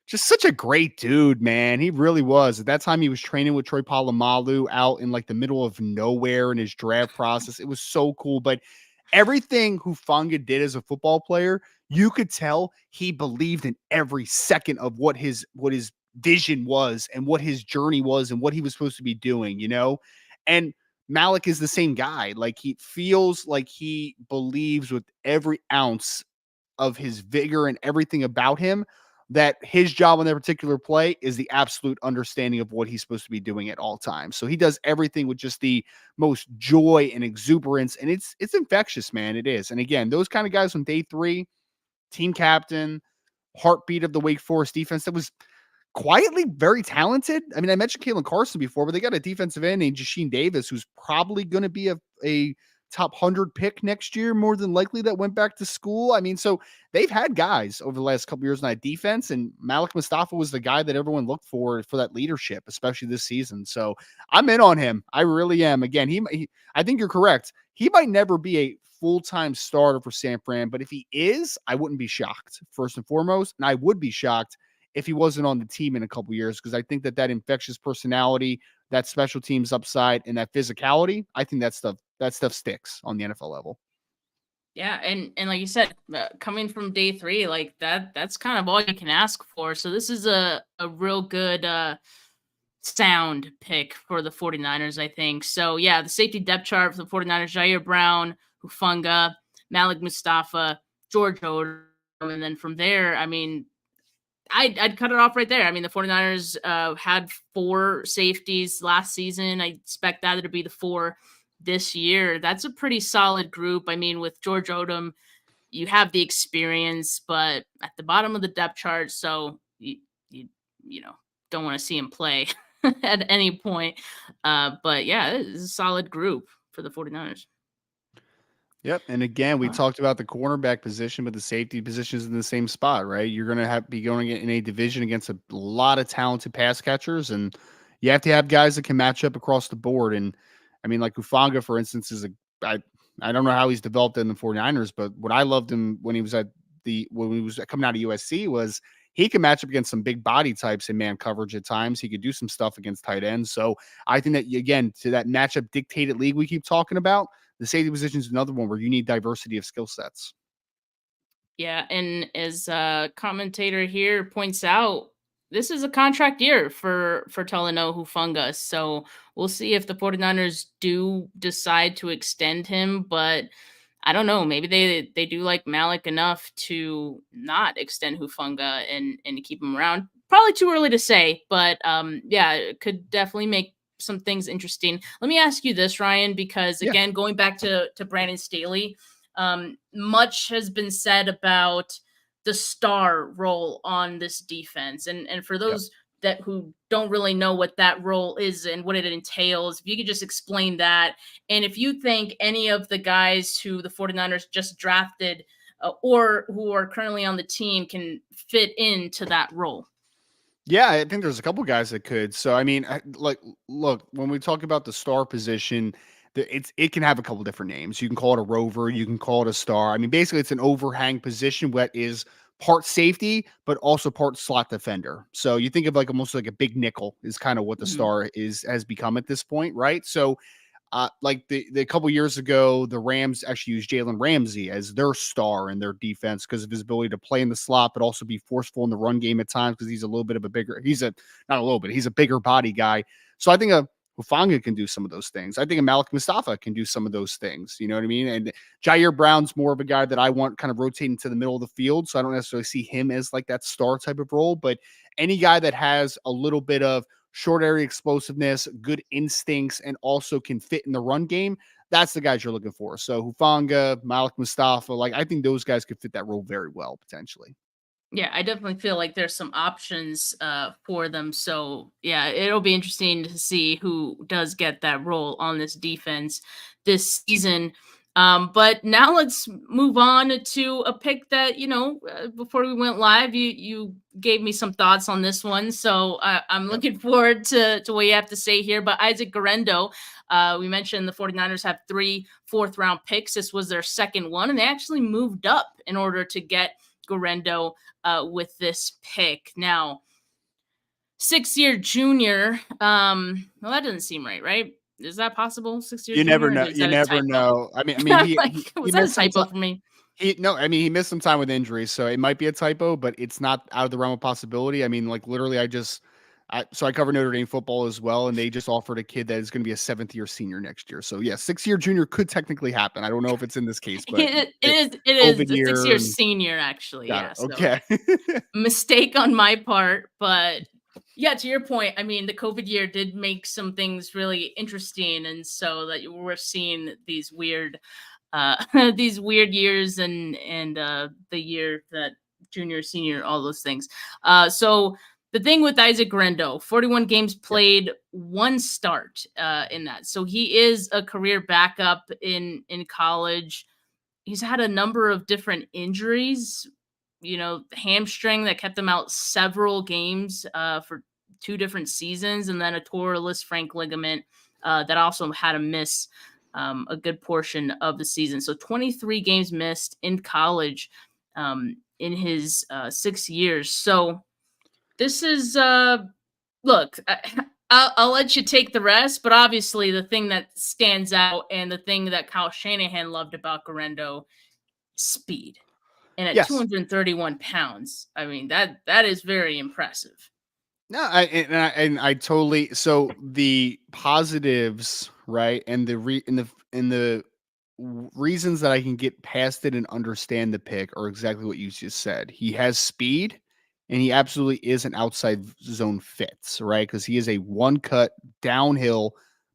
just such a great dude, man. He really was. At that time, he was training with Troy Polamalu out in like the middle of nowhere in his draft process. It was so cool. But everything Hufanga did as a football player, you could tell he believed in every second of what his vision was and what his journey was and what he was supposed to be doing, And Malik is the same guy. Like he feels like he believes with every ounce of his vigor and everything about him that his job on that particular play is the absolute understanding of what he's supposed to be doing at all times. So he does everything with just the most joy and exuberance, and it's infectious, man. It is. And again, those kind of guys on day 3, team captain, heartbeat of the Wake Forest defense that was quietly very talented. I mean, I mentioned Kalen Carson before, but they got a defensive end named Jasheen Davis, who's probably going to be a top 100 pick next year, more than likely, that went back to school. I mean, so they've had guys over the last couple years on that defense, and Malik Mustapha was the guy that everyone looked for that leadership, especially this season. So I'm in on him. I really am. Again, I think you're correct. He might never be a full-time starter for San Fran, but if he is, I wouldn't be shocked, first and foremost. And I would be shocked if he wasn't on the team in a couple years, because I think that infectious personality, that special teams upside, and that physicality, I think that stuff sticks on the NFL level. Yeah, and like you said, coming from day 3, like that's kind of all you can ask for. So this is a real good sound pick for the 49ers, I think. So yeah, the safety depth chart for the 49ers: Jair Brown, Hufanga, Malik Mustapha, George Odom, and then from there, I mean, I'd cut it off right there. I mean, the 49ers had 4 safeties last season. I expect that to be the 4 this year. That's a pretty solid group. I mean, with George Odom, you have the experience, but at the bottom of the depth chart, so you don't want to see him play at any point. But yeah, it's a solid group for the 49ers. Yep. And again, we talked about the cornerback position, but the safety position is in the same spot, right? You're going to be going in a division against a lot of talented pass catchers, and you have to have guys that can match up across the board. And I mean, like Hufanga, for instance, I don't know how he's developed in the 49ers, but what I loved him when he was coming out of USC was he can match up against some big body types in man coverage at times. He could do some stuff against tight ends. So I think that, again, to that matchup dictated league we keep talking about, the safety position is another one where you need diversity of skill sets. Yeah, and as a commentator here points out, this is a contract year for Talanoa Hufanga. So we'll see if the 49ers do decide to extend him, but I don't know. Maybe they do like Malik enough to not extend Hufanga and keep him around. Probably too early to say, but yeah, it could definitely make some things interesting. Let me ask you this, Ryan, because again, going back to Brandon Staley, much has been said about the star role on this defense. And for those who don't really know what that role is and what it entails, if you could just explain that. And if you think any of the guys who the 49ers just drafted or who are currently on the team can fit into that role. Yeah, I think there's a couple guys that could. So, I mean, look, when we talk about the star position, it can have a couple different names. You can call it a rover, you can call it a star. I mean, basically, it's an overhang position that is part safety, but also part slot defender. So you think of like almost like a big nickel is kind of what the star has become at this point, right? So like the couple years ago, the Rams actually used Jalen Ramsey as their star in their defense because of his ability to play in the slot, but also be forceful in the run game at times because he's a little bit of a bigger, he's a bigger body guy. So I think Hufanga can do some of those things. I think a Malik Mustapha can do some of those things. You know what I mean? And Jair Brown's more of a guy that I want kind of rotating to the middle of the field. So I don't necessarily see him as like that star type of role, but any guy that has a little bit of short area explosiveness, good instincts, and also can fit in the run game, that's the guys you're looking for. So Hufanga, Malik Mustapha, like I think those guys could fit that role very well, potentially. Yeah, I definitely feel like there's some options for them. So yeah, it'll be interesting to see who does get that role on this defense this season. But now let's move on to a pick that, before we went live, you gave me some thoughts on this one. So I'm looking forward to what you have to say here. But Isaac Guerendo, we mentioned the 49ers have 3 fourth-round picks. This was their second one, and they actually moved up in order to get Guerendo with this pick. Now, 6-year junior, well, that doesn't seem right? Is that possible? 6 years? You never know. You never know. I mean, was that a typo for me? He missed some time with injuries, so it might be a typo, but it's not out of the realm of possibility. I mean, like literally, I cover Notre Dame football as well, and they just offered a kid that is going to be a 7th-year senior next year. So yeah, 6-year junior could technically happen. I don't know if it's in this case, but it is a 6-year senior actually. Yeah. Okay. So, mistake on my part, but yeah, to your point, I mean, the COVID year did make some things really interesting, and so that we're seeing these weird years and the year that junior, senior, all those things. So the thing with Isaac Guerendo, 41 games played, one start in that. So he is a career backup in college. He's had a number of different injuries, hamstring that kept him out several games for 2 different seasons, and then a torn Frank ligament that also had him miss a good portion of the season. So 23 games missed in college in his 6 years. So this is look, I'll let you take the rest, but obviously the thing that stands out and the thing that Kyle Shanahan loved about Guerendo, speed. And at Yes. 231 pounds, I mean, that is very impressive. No, I totally. So the positives, right, and the reasons that I can get past it and understand the pick are exactly what you just said. He has speed, and he absolutely is an outside zone fits, right? Because he is a one cut downhill,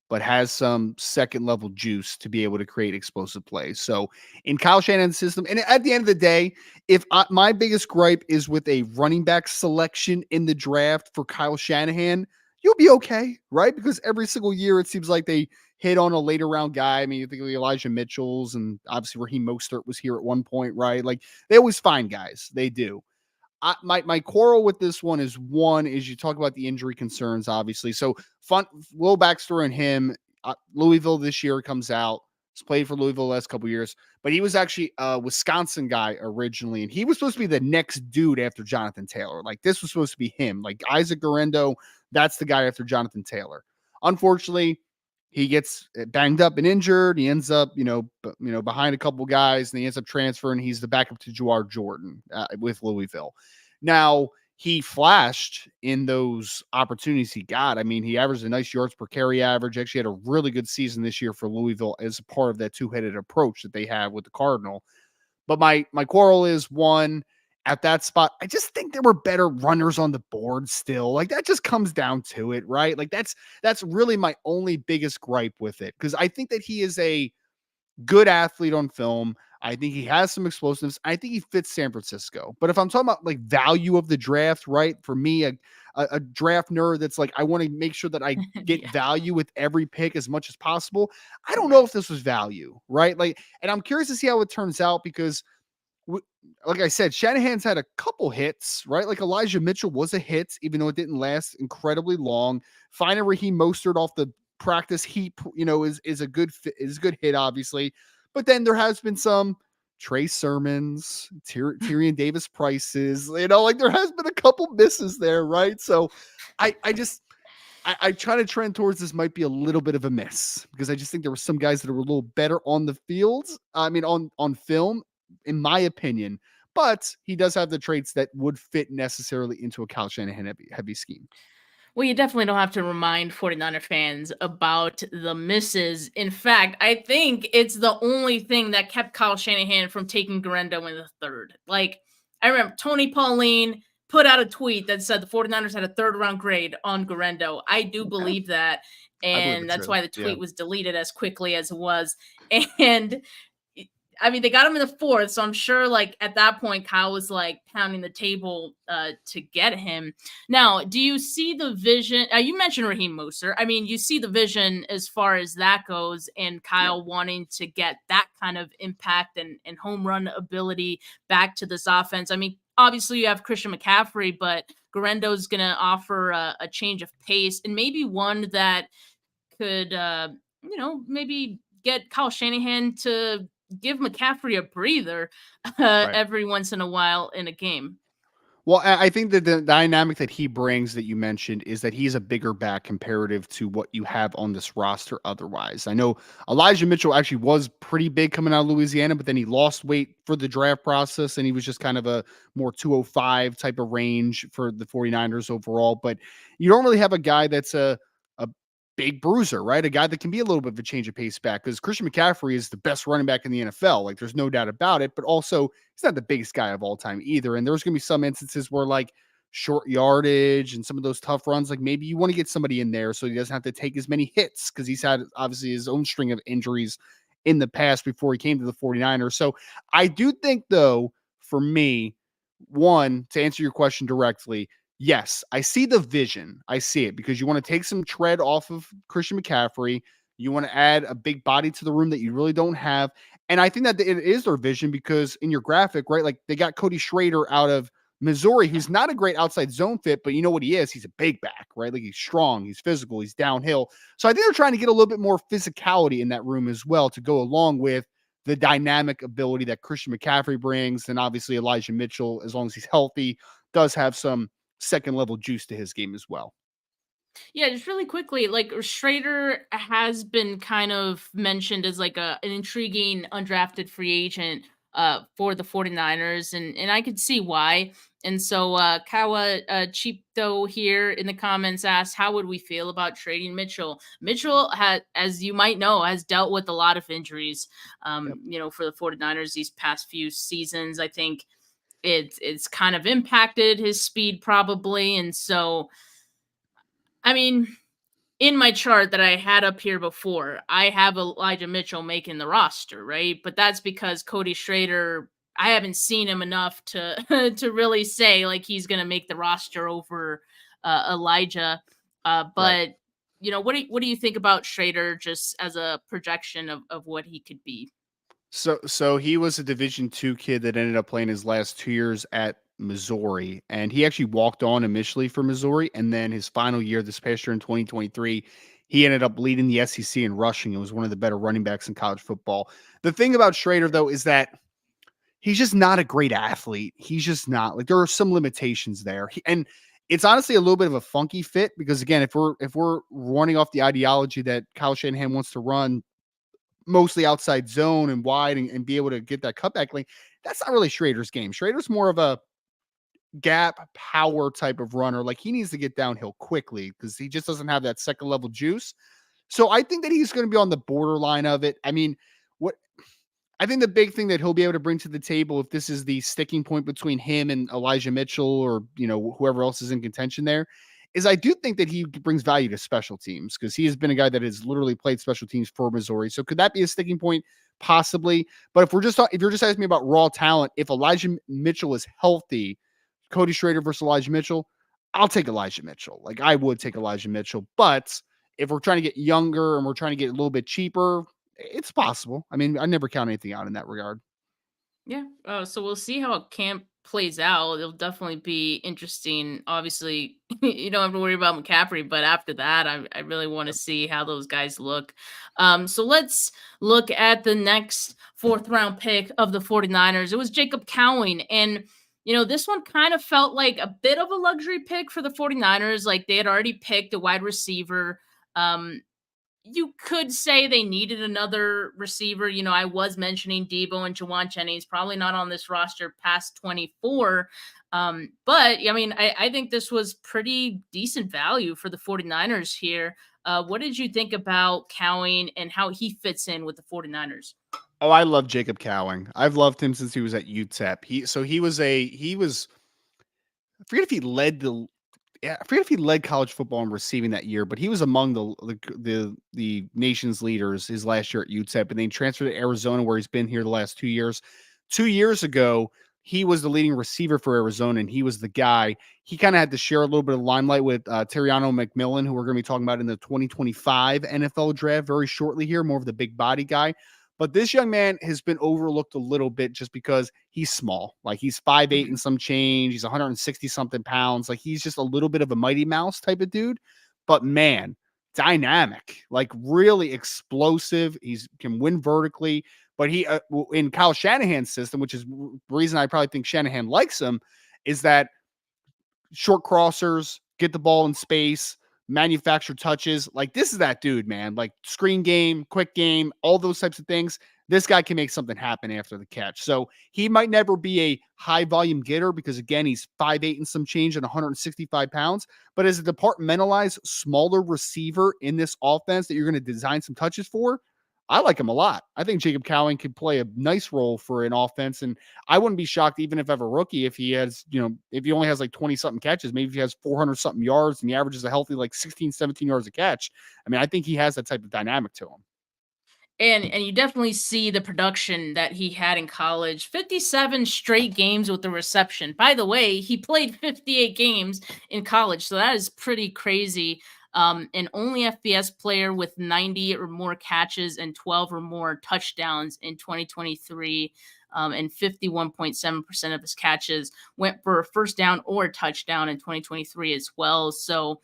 but has some second level juice to be able to create explosive plays. So in Kyle Shanahan's system, and at the end of the day, if my biggest gripe is with a running back selection in the draft for Kyle Shanahan, you'll be okay, right? Because every single year it seems like they hit on a later round guy. I mean, you think of the Elijah Mitchells, and obviously Raheem Mostert was here at one point, right? Like they always find guys. They do. My quarrel with this one is you talk about the injury concerns, obviously. So fun little backstory on him. Louisville this year comes out. He's played for Louisville the last couple years, but he was actually a Wisconsin guy originally, and he was supposed to be the next dude after Jonathan Taylor. Like this was supposed to be him. Like Isaac Guerendo, that's the guy after Jonathan Taylor. Unfortunately, he gets banged up and injured. He ends up, behind a couple guys, and he ends up transferring. He's the backup to Jawar Jordan with Louisville. Now, he flashed in those opportunities he got. I mean, he averaged a nice yards per carry average. Actually had a really good season this year for Louisville as a part of that two-headed approach that they have with the Cardinal. But my quarrel is, one, at that spot, I just think there were better runners on the board still. Like that just comes down to it, right? Like that's really my only biggest gripe with it. Because I think that he is a good athlete on film. I think he has some explosives. I think he fits San Francisco. But if I'm talking about like value of the draft, right? For me, a draft nerd that's like, I want to make sure that I get value with every pick as much as possible. I don't know if this was value, right? Like, and I'm curious to see how it turns out because like I said, Shanahan's had a couple hits, right? Like Elijah Mitchell was a hit, even though it didn't last incredibly long. Finding Raheem Mostert off the practice heap, is a good hit, obviously. But then there has been some Trey Sermons, Tyrion Davis Prices, like there has been a couple misses there, right? So I try to trend towards this might be a little bit of a miss because I just think there were some guys that were a little better on the fields. I mean, on film, in my opinion, but he does have the traits that would fit necessarily into a Kyle Shanahan heavy scheme. Well, you definitely don't have to remind 49er fans about the misses. In fact, I think it's the only thing that kept Kyle Shanahan from taking Guerendo in the third. Like, I remember Tony Pauline put out a tweet that said the 49ers had a third round grade on Guerendo. I do believe that. And that's why the tweet was deleted as quickly as it was. And I mean, they got him in the fourth, so I'm sure, like, at that point, Kyle was, like, pounding the table to get him. Now, do you see the vision? You mentioned Raheem Mostert. I mean, you see the vision as far as that goes, and Kyle wanting to get that kind of impact and home run ability back to this offense. I mean, obviously, you have Christian McCaffrey, but Guerendo's going to offer a change of pace and maybe one that could, maybe get Kyle Shanahan to give McCaffrey a breather every once in a while in a game. Well, I think that the dynamic that he brings that you mentioned is that he's a bigger back comparative to what you have on this roster otherwise. I know Elijah Mitchell actually was pretty big coming out of Louisiana, but then he lost weight for the draft process, and he was just kind of a more 205 type of range for the 49ers overall. But you don't really have a guy that's a big bruiser, right? A guy that can be a little bit of a change of pace back because Christian McCaffrey is the best running back in the NFL. Like there's no doubt about it, but also he's not the biggest guy of all time either. And there's going to be some instances where like short yardage and some of those tough runs, like maybe you want to get somebody in there so he doesn't have to take as many hits because he's had obviously his own string of injuries in the past before he came to the 49ers. So I do think though, for me, one, to answer your question directly, Yes, I see the vision. I see it because you want to take some tread off of Christian McCaffrey. You want to add a big body to the room that you really don't have. And I think that it is their vision because in your graphic, right, like they got Cody Schrader out of Missouri, who's not a great outside zone fit, but you know what he is? He's a big back, right? Like he's strong, he's physical, he's downhill. So I think they're trying to get a little bit more physicality in that room as well to go along with the dynamic ability that Christian McCaffrey brings. And obviously Elijah Mitchell, as long as he's healthy, does have some second level juice to his game as well. Yeah, just really quickly, like Schrader has been kind of mentioned as like an intriguing undrafted free agent for the 49ers, and I could see why. And so Kawa Cheapto here in the comments asked, how would we feel about trading Mitchell? Mitchell had, as you might know, has dealt with a lot of injuries, for the 49ers these past few seasons. I think it's kind of impacted his speed probably. And so I mean, in my chart that I had up here before, I have Elijah Mitchell making the roster, right? But that's because Cody Schrader, I haven't seen him enough to to really say like he's going to make the roster over Elijah. Right. But what do you think about Schrader just as a projection of what he could be? So he was a Division II kid that ended up playing his last 2 years at Missouri, and he actually walked on initially for Missouri, and then his final year this past year in 2023, he ended up leading the SEC in rushing. It was one of the better running backs in college football. The thing about Schrader though is that he's just not a great athlete. He's just not. Like there are some limitations there. And it's honestly a little bit of a funky fit because again, if we're running off the ideology that Kyle Shanahan wants to run mostly outside zone and wide and be able to get that cutback lane, that's not really Schrader's game. Schrader's more of a gap power type of runner. Like he needs to get downhill quickly because he just doesn't have that second level juice. So I think that he's going to be on the borderline of it. I mean, what I think the big thing that he'll be able to bring to the table, if this is the sticking point between him and Elijah Mitchell or, whoever else is in contention there, is I do think that he brings value to special teams because he has been a guy that has literally played special teams for Missouri. So could that be a sticking point? Possibly. But if you're just asking me about raw talent, if Elijah Mitchell is healthy, Cody Schrader versus Elijah Mitchell, I'll take Elijah Mitchell. Like I would take Elijah Mitchell. But if we're trying to get younger and we're trying to get a little bit cheaper, it's possible. I mean, I never count anything out in that regard. Yeah. So we'll see how camp plays out. It'll definitely be interesting. Obviously, you don't have to worry about McCaffrey, but after that, I really want to see how those guys look. So let's look at the next fourth round pick of the 49ers. It was Jacob Cowing. And, this one kind of felt like a bit of a luxury pick for the 49ers. Like they had already picked a wide receiver. You could say they needed another receiver. I was mentioning Debo and Jawan Jennings, probably not on this roster past 24. But I mean, I think this was pretty decent value for the 49ers here. What did you think about Cowing and how he fits in with the 49ers? Oh, I love Jacob Cowing. I've loved him since he was at UTEP. I forget if he led the yeah, I forget if he led college football in receiving that year, but he was among the nation's leaders his last year at UTEP, and then he transferred to Arizona, where he's been here the last 2 years. 2 years ago, he was the leading receiver for Arizona, and he was the guy. He kind of had to share a little bit of limelight with Terriano McMillan, who we're going to be talking about in the 2025 NFL draft very shortly here, more of the big body guy. But this young man has been overlooked a little bit just because he's small. Like he's 5'8" and some change. He's 160 something pounds. Like he's just a little bit of a Mighty Mouse type of dude. But man, dynamic, like really explosive. He's can win vertically. But he in Kyle Shanahan's system, which is the reason I probably think Shanahan likes him, is that short crossers, get the ball in space, manufacture touches. Like this is that dude, man. Like screen game, quick game, all those types of things. This guy can make something happen after the catch. So he might never be a high volume getter because again, he's 5'8" and some change and 165 pounds. But as a departmentalized smaller receiver in this offense that you're going to design some touches for, I like him a lot. I think Jacob Cowing could play a nice role for an offense. And I wouldn't be shocked even if ever rookie, if he has, if he only has like 20 something catches, maybe if he has 400 something yards and he averages a healthy like 16, 17 yards a catch. I mean, I think he has that type of dynamic to him. And you definitely see the production that he had in college. 57 straight games with the reception. By the way, he played 58 games in college, so that is pretty crazy. And only FBS player with 90 or more catches and 12 or more touchdowns in 2023. And 51.7% of his catches went for a first down or a touchdown in 2023 as well. So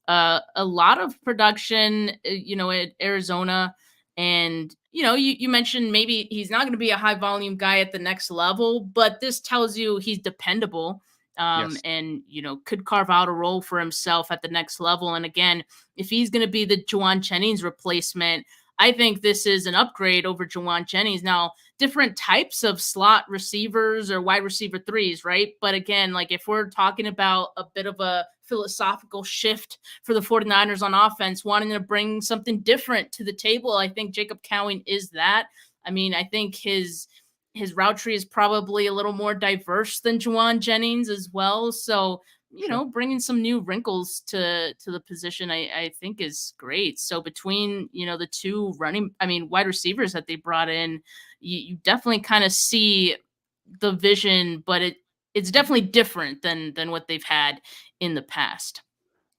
a lot of production, at Arizona. And, you mentioned maybe he's not going to be a high volume guy at the next level, but this tells you he's dependable. Yes. And, could carve out a role for himself at the next level. And again, if he's going to be the Juwan Jennings replacement, I think this is an upgrade over Juwan Jennings. Now, different types of slot receivers or wide receiver threes, right? But again, like if we're talking about a bit of a philosophical shift for the 49ers on offense, wanting to bring something different to the table, I think Jacob Cowing is that. I mean, I think his route tree is probably a little more diverse than Juwan Jennings as well. So, bringing some new wrinkles to the position, I think is great. So between, the two wide receivers that they brought in, you definitely kind of see the vision, but it's definitely different than what they've had in the past.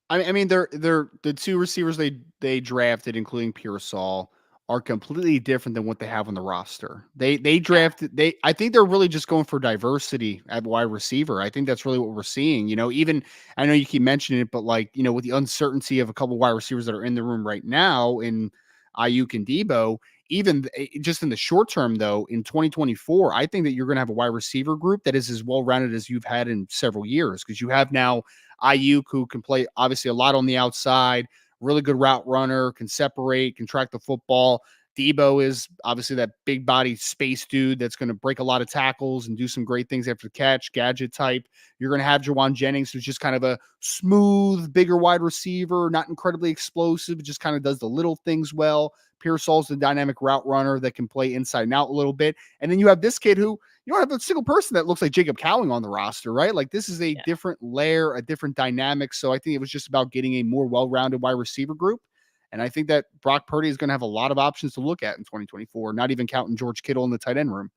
I mean, they're the two receivers they drafted, including Pearsall, are completely different than what they have on the roster. They drafted I think they're really just going for diversity at wide receiver. I think that's really what we're seeing. Even I know you keep mentioning it, but with the uncertainty of a couple wide receivers that are in the room right now in Ayuk and Debo, even just in the short term though, in 2024, I think that you're going to have a wide receiver group that is as well rounded as you've had in several years, because you have now Ayuk, who can play obviously a lot on the outside, really good route runner, can separate, can track the football. Debo is obviously that big body space dude that's going to break a lot of tackles and do some great things after the catch, gadget type. You're going to have Juwan Jennings, who's just kind of a smooth, bigger wide receiver, not incredibly explosive, but just kind of does the little things well. Pearsall's the dynamic route runner that can play inside and out a little bit. And then you have this kid who you don't have a single person that looks like Jacob Cowing on the roster, right? Like this is a different layer, a different dynamic. So I think it was just about getting a more well-rounded wide receiver group. And I think that Brock Purdy is going to have a lot of options to look at in 2024, not even counting George Kittle in the tight end room.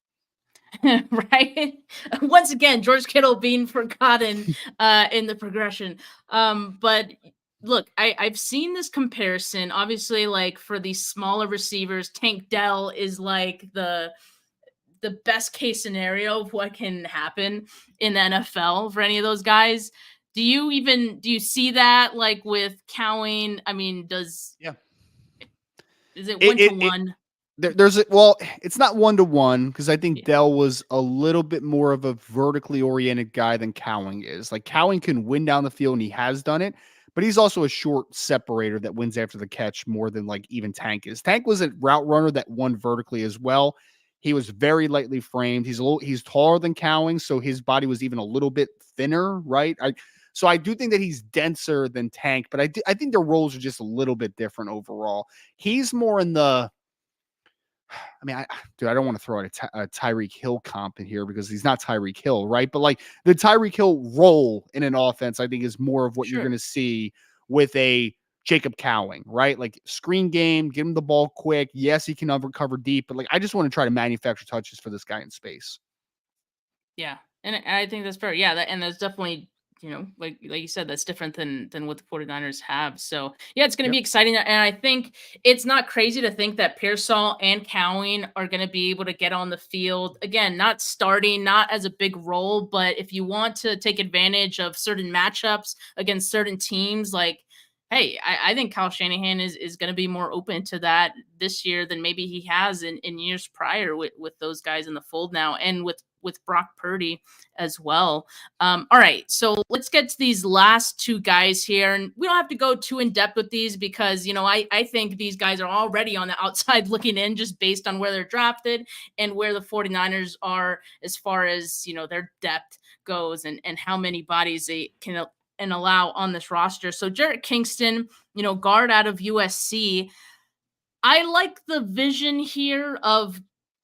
Right. Once again, George Kittle being forgotten in the progression. But look, I've seen this comparison. Obviously, like for these smaller receivers, Tank Dell is like the best case scenario of what can happen in the NFL for any of those guys. Do you see that like with Cowing? I mean, is it 1-to-1? It's not 1-to-1, because I think Dell was a little bit more of a vertically oriented guy than Cowing is. Like Cowing can win down the field and he has done it, but he's also a short separator that wins after the catch more than like even Tank is. Tank was a route runner that won vertically as well. He was very lightly framed. He's taller than Cowing, so his body was even a little bit thinner, right? So I do think that he's denser than Tank, but I think their roles are just a little bit different overall. He's more in the, I don't want to throw out a Tyreek Hill comp in here because he's not Tyreek Hill, right? But like the Tyreek Hill role in an offense, I think is more of what you're going to see with a Jacob Cowing, right? Like screen game, give him the ball quick. Yes, he can cover deep, but like I just want to try to manufacture touches for this guy in space. Yeah, and I think that's fair. Yeah, and that's definitely, like you said, that's different than what the 49ers have. So yeah, it's going to be exciting. And I think it's not crazy to think that Pearsall and Cowing are going to be able to get on the field. Again, not starting, not as a big role, but if you want to take advantage of certain matchups against certain teams, like, hey, I think Kyle Shanahan is going to be more open to that this year than maybe he has in years prior with those guys in the fold now, and with Brock Purdy as well. All right, so let's get to these last two guys here. And we don't have to go too in depth with these because, I think these guys are already on the outside looking in just based on where they're drafted and where the 49ers are as far as, their depth goes and how many bodies they can and allow on this roster. So Jarrett Kingston, guard out of USC. I like the vision here of,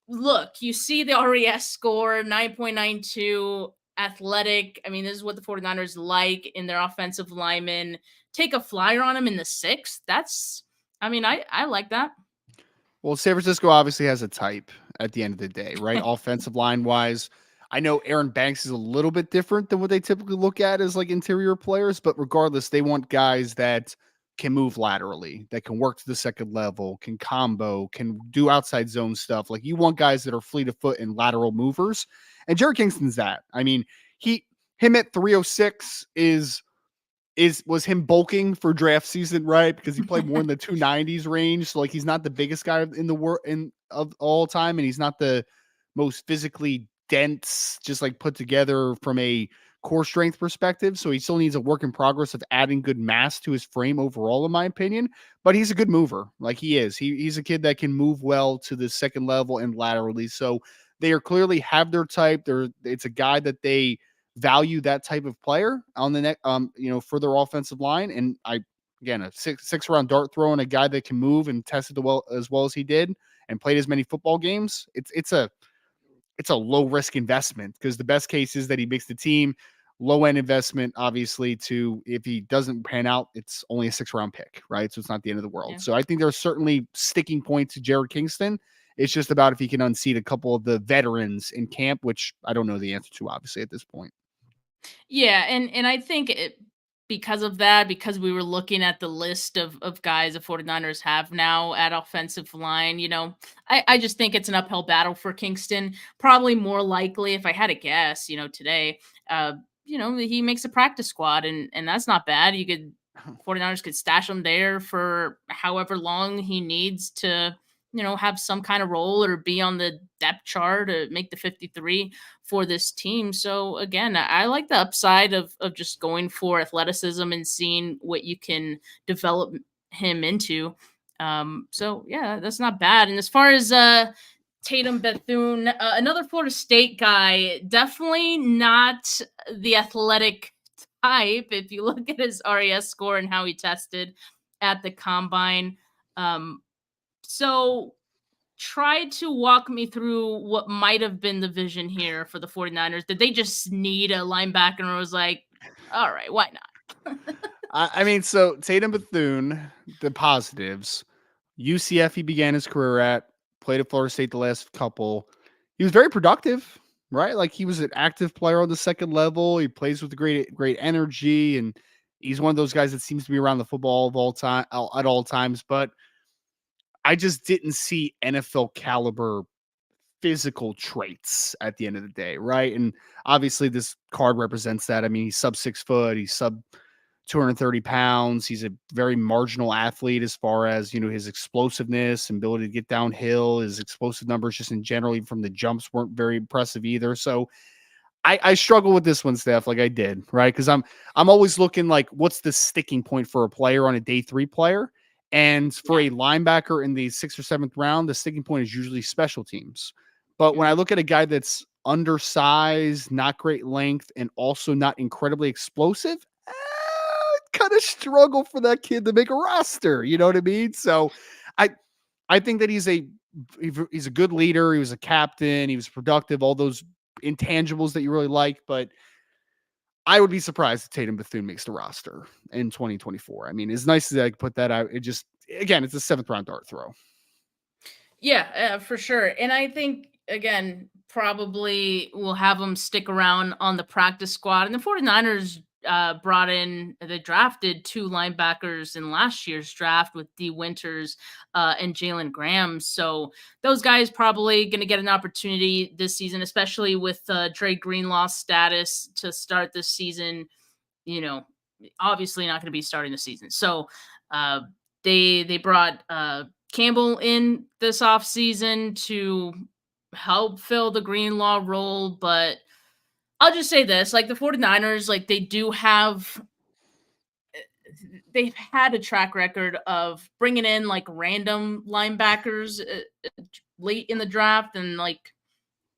look, you see the RES score, 9.92, athletic. I mean, this is what the 49ers like in their offensive linemen. Take a flyer on him in the 6th. I like that. Well, San Francisco obviously has a type at the end of the day, right? Offensive line wise. I know Aaron Banks is a little bit different than what they typically look at as like interior players, but regardless, they want guys that can move laterally, that can work to the second level, can combo, can do outside zone stuff. Like you want guys that are fleet of foot and lateral movers. And Jared Kingston's that. I mean, him at 306 was him bulking for draft season, right? Because he played more in the 290s range. So like he's not the biggest guy in the world of all time, and he's not the most physically dense, just like put together from a core strength perspective. So he still needs a work in progress of adding good mass to his frame overall, in my opinion. But he's a good mover. Like he is. He's a kid that can move well to the second level and laterally. So they are clearly have their type. It's a guy that they value that type of player on the next, for their offensive line. And again, a six round dart throw and a guy that can move and tested as well as he did and played as many football games. It's a low risk investment because the best case is that he makes the team. Low end investment, obviously, to if he doesn't pan out, it's only a 6-round pick, right? So it's not the end of the world. Yeah. So I think there's certainly sticking points to Jared Kingston. It's just about if he can unseat a couple of the veterans in camp, which I don't know the answer to, obviously, at this point. Yeah, and I think because of that, because we were looking at the list of guys the 49ers have now at offensive line, I just think it's an uphill battle for Kingston. Probably more likely, if I had to guess, today, he makes a practice squad, and that's not bad. 49ers could stash him there for however long he needs to, have some kind of role or be on the depth chart to make the 53 for this team. So again, I like the upside of just going for athleticism and seeing what you can develop him into. So yeah, that's not bad. And as far as Tatum Bethune, another Florida State guy, definitely not the athletic type. If you look at his RAS score and how he tested at the combine. So try to walk me through what might have been the vision here for the 49ers. Did they just need a linebacker and was like, all right, why not? I mean, so Tatum Bethune, the positives, UCF he began his career at, played at Florida State the last couple. He was very productive, right? Like he was an active player on the second level. He plays with great energy, and he's one of those guys that seems to be around the football at all times. But I just didn't see NFL caliber physical traits at the end of the day, right? And obviously, this card represents that. I mean, he's sub 6 foot, he's sub 230 pounds. He's a very marginal athlete as far as, his explosiveness and ability to get downhill. His explosive numbers just in general, even from the jumps, weren't very impressive either. So I struggle with this one, Steph, like I did, right? Because I'm always looking like what's the sticking point for a player on a day 3 player. And for a linebacker in the 6th or 7th round, the sticking point is usually special teams. But when I look at a guy that's undersized, not great length, and also not incredibly explosive, kind of struggle for that kid to make a roster. You know what I mean? So I think that he's a good leader. He was a captain. He was productive, all those intangibles that you really like. But I would be surprised if Tatum Bethune makes the roster in 2024. I mean, as nice as I could put that out, it's a 7th round dart throw. Yeah, for sure. And I think, again, probably we'll have them stick around on the practice squad. And the 49ers they drafted 2 linebackers in last year's draft with D. Winters and Jalen Graham. So those guys probably going to get an opportunity this season, especially with Dre Greenlaw's status to start this season. Obviously not going to be starting the season. So they brought Campbell in this offseason to help fill the Greenlaw role, but I'll just say this, like the 49ers, like they've had a track record of bringing in like random linebackers late in the draft, and like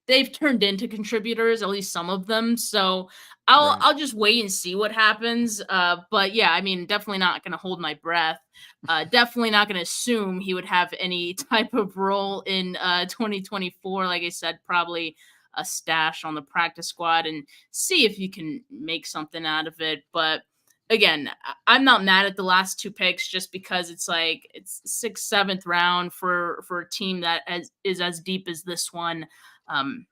they've turned into contributors, at least some of them. So I'll just wait and see what happens. But yeah, I mean, definitely not going to hold my breath. Definitely not going to assume he would have any type of role in 2024. Like I said, probably a stash on the practice squad and see if you can make something out of it. But again, I'm not mad at the last two picks just because it's like it's 6th, 7th round for a team that is as deep as this one. I'm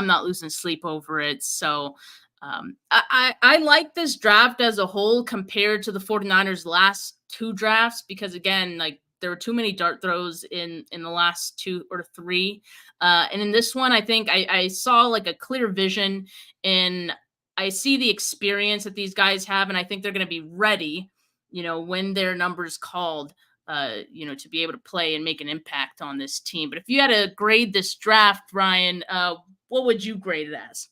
not losing sleep over it. So I like this draft as a whole compared to the 49ers last two drafts because, again, like there were too many dart throws in the last 2 or 3. And in this one, I think I saw like a clear vision, and I see the experience that these guys have, and I think they're going to be ready, when their number's called, to be able to play and make an impact on this team. But if you had to grade this draft, Ryan, what would you grade it as?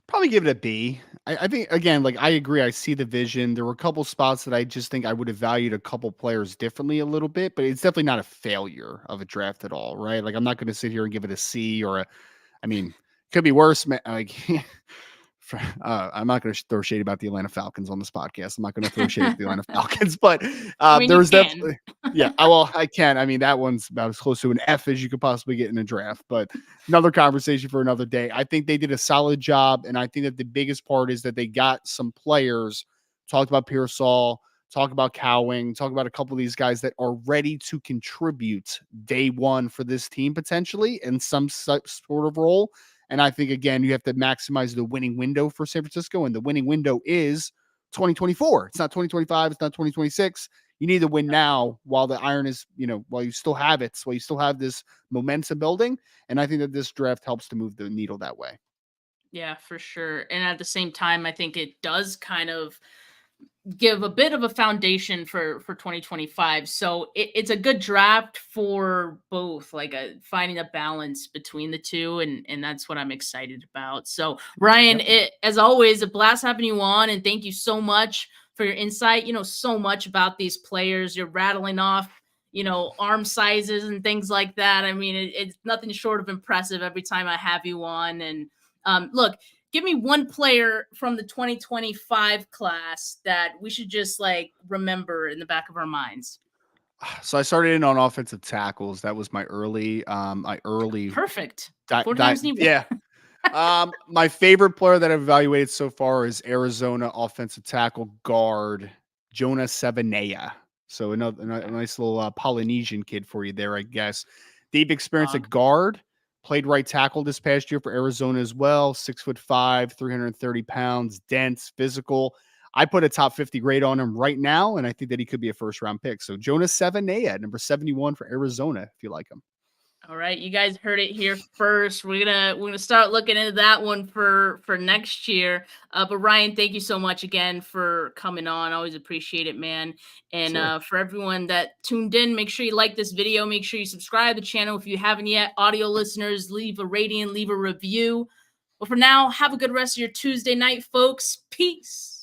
Probably give it a B. I think, again, like I agree. I see the vision. There were a couple spots that I just think I would have valued a couple players differently a little bit, but it's definitely not a failure of a draft at all, right? Like I'm not going to sit here and give it a C or could be worse. Like I'm not going to throw shade about the Atlanta Falcons on this podcast. I'm not going to throw shade at the Atlanta Falcons, but there was definitely, I can. I mean, that one's about as close to an F as you could possibly get in a draft, but another conversation for another day. I think they did a solid job, and I think that the biggest part is that they got some players, talked about Pearsall, talk about Cowing, talk about a couple of these guys that are ready to contribute day one for this team potentially in some sort of role. And I think, again, you have to maximize the winning window for San Francisco. And the winning window is 2024. It's not 2025. It's not 2026. You need to win now while the iron is, while you still have it. While you still have this momentum building. And I think that this draft helps to move the needle that way. Yeah, for sure. And at the same time, I think it does kind of give a bit of a foundation for 2025. So it's a good draft for both, like finding a balance between the two. And that's what I'm excited about. So Ryan, as always, a blast having you on, and thank you so much for your insight. So much about these players. You're rattling off, arm sizes and things like that. I mean, it's nothing short of impressive every time I have you on. And look, give me one player from the 2025 class that we should just remember in the back of our minds. So I started in on offensive tackles. That was my early, perfect. My favorite player that I've evaluated so far is Arizona offensive tackle guard Jonah Savanea. So another a nice little Polynesian kid for you there, I guess. Deep experience at guard. Played right tackle this past year for Arizona as well. 6'5", 330 pounds, dense, physical. I put a top 50 grade on him right now, and I think that he could be a first round pick. So Jonas Savanea, number 71 for Arizona, if you like him. All right, you guys heard it here first. We're gonna start looking into that one for next year. But Ryan, thank you so much again for coming on. Always appreciate it, man. And sure. For everyone that tuned in, make sure you like this video. Make sure you subscribe to the channel if you haven't yet. Audio listeners, leave a rating, leave a review. But for now, have a good rest of your Tuesday night, folks. Peace.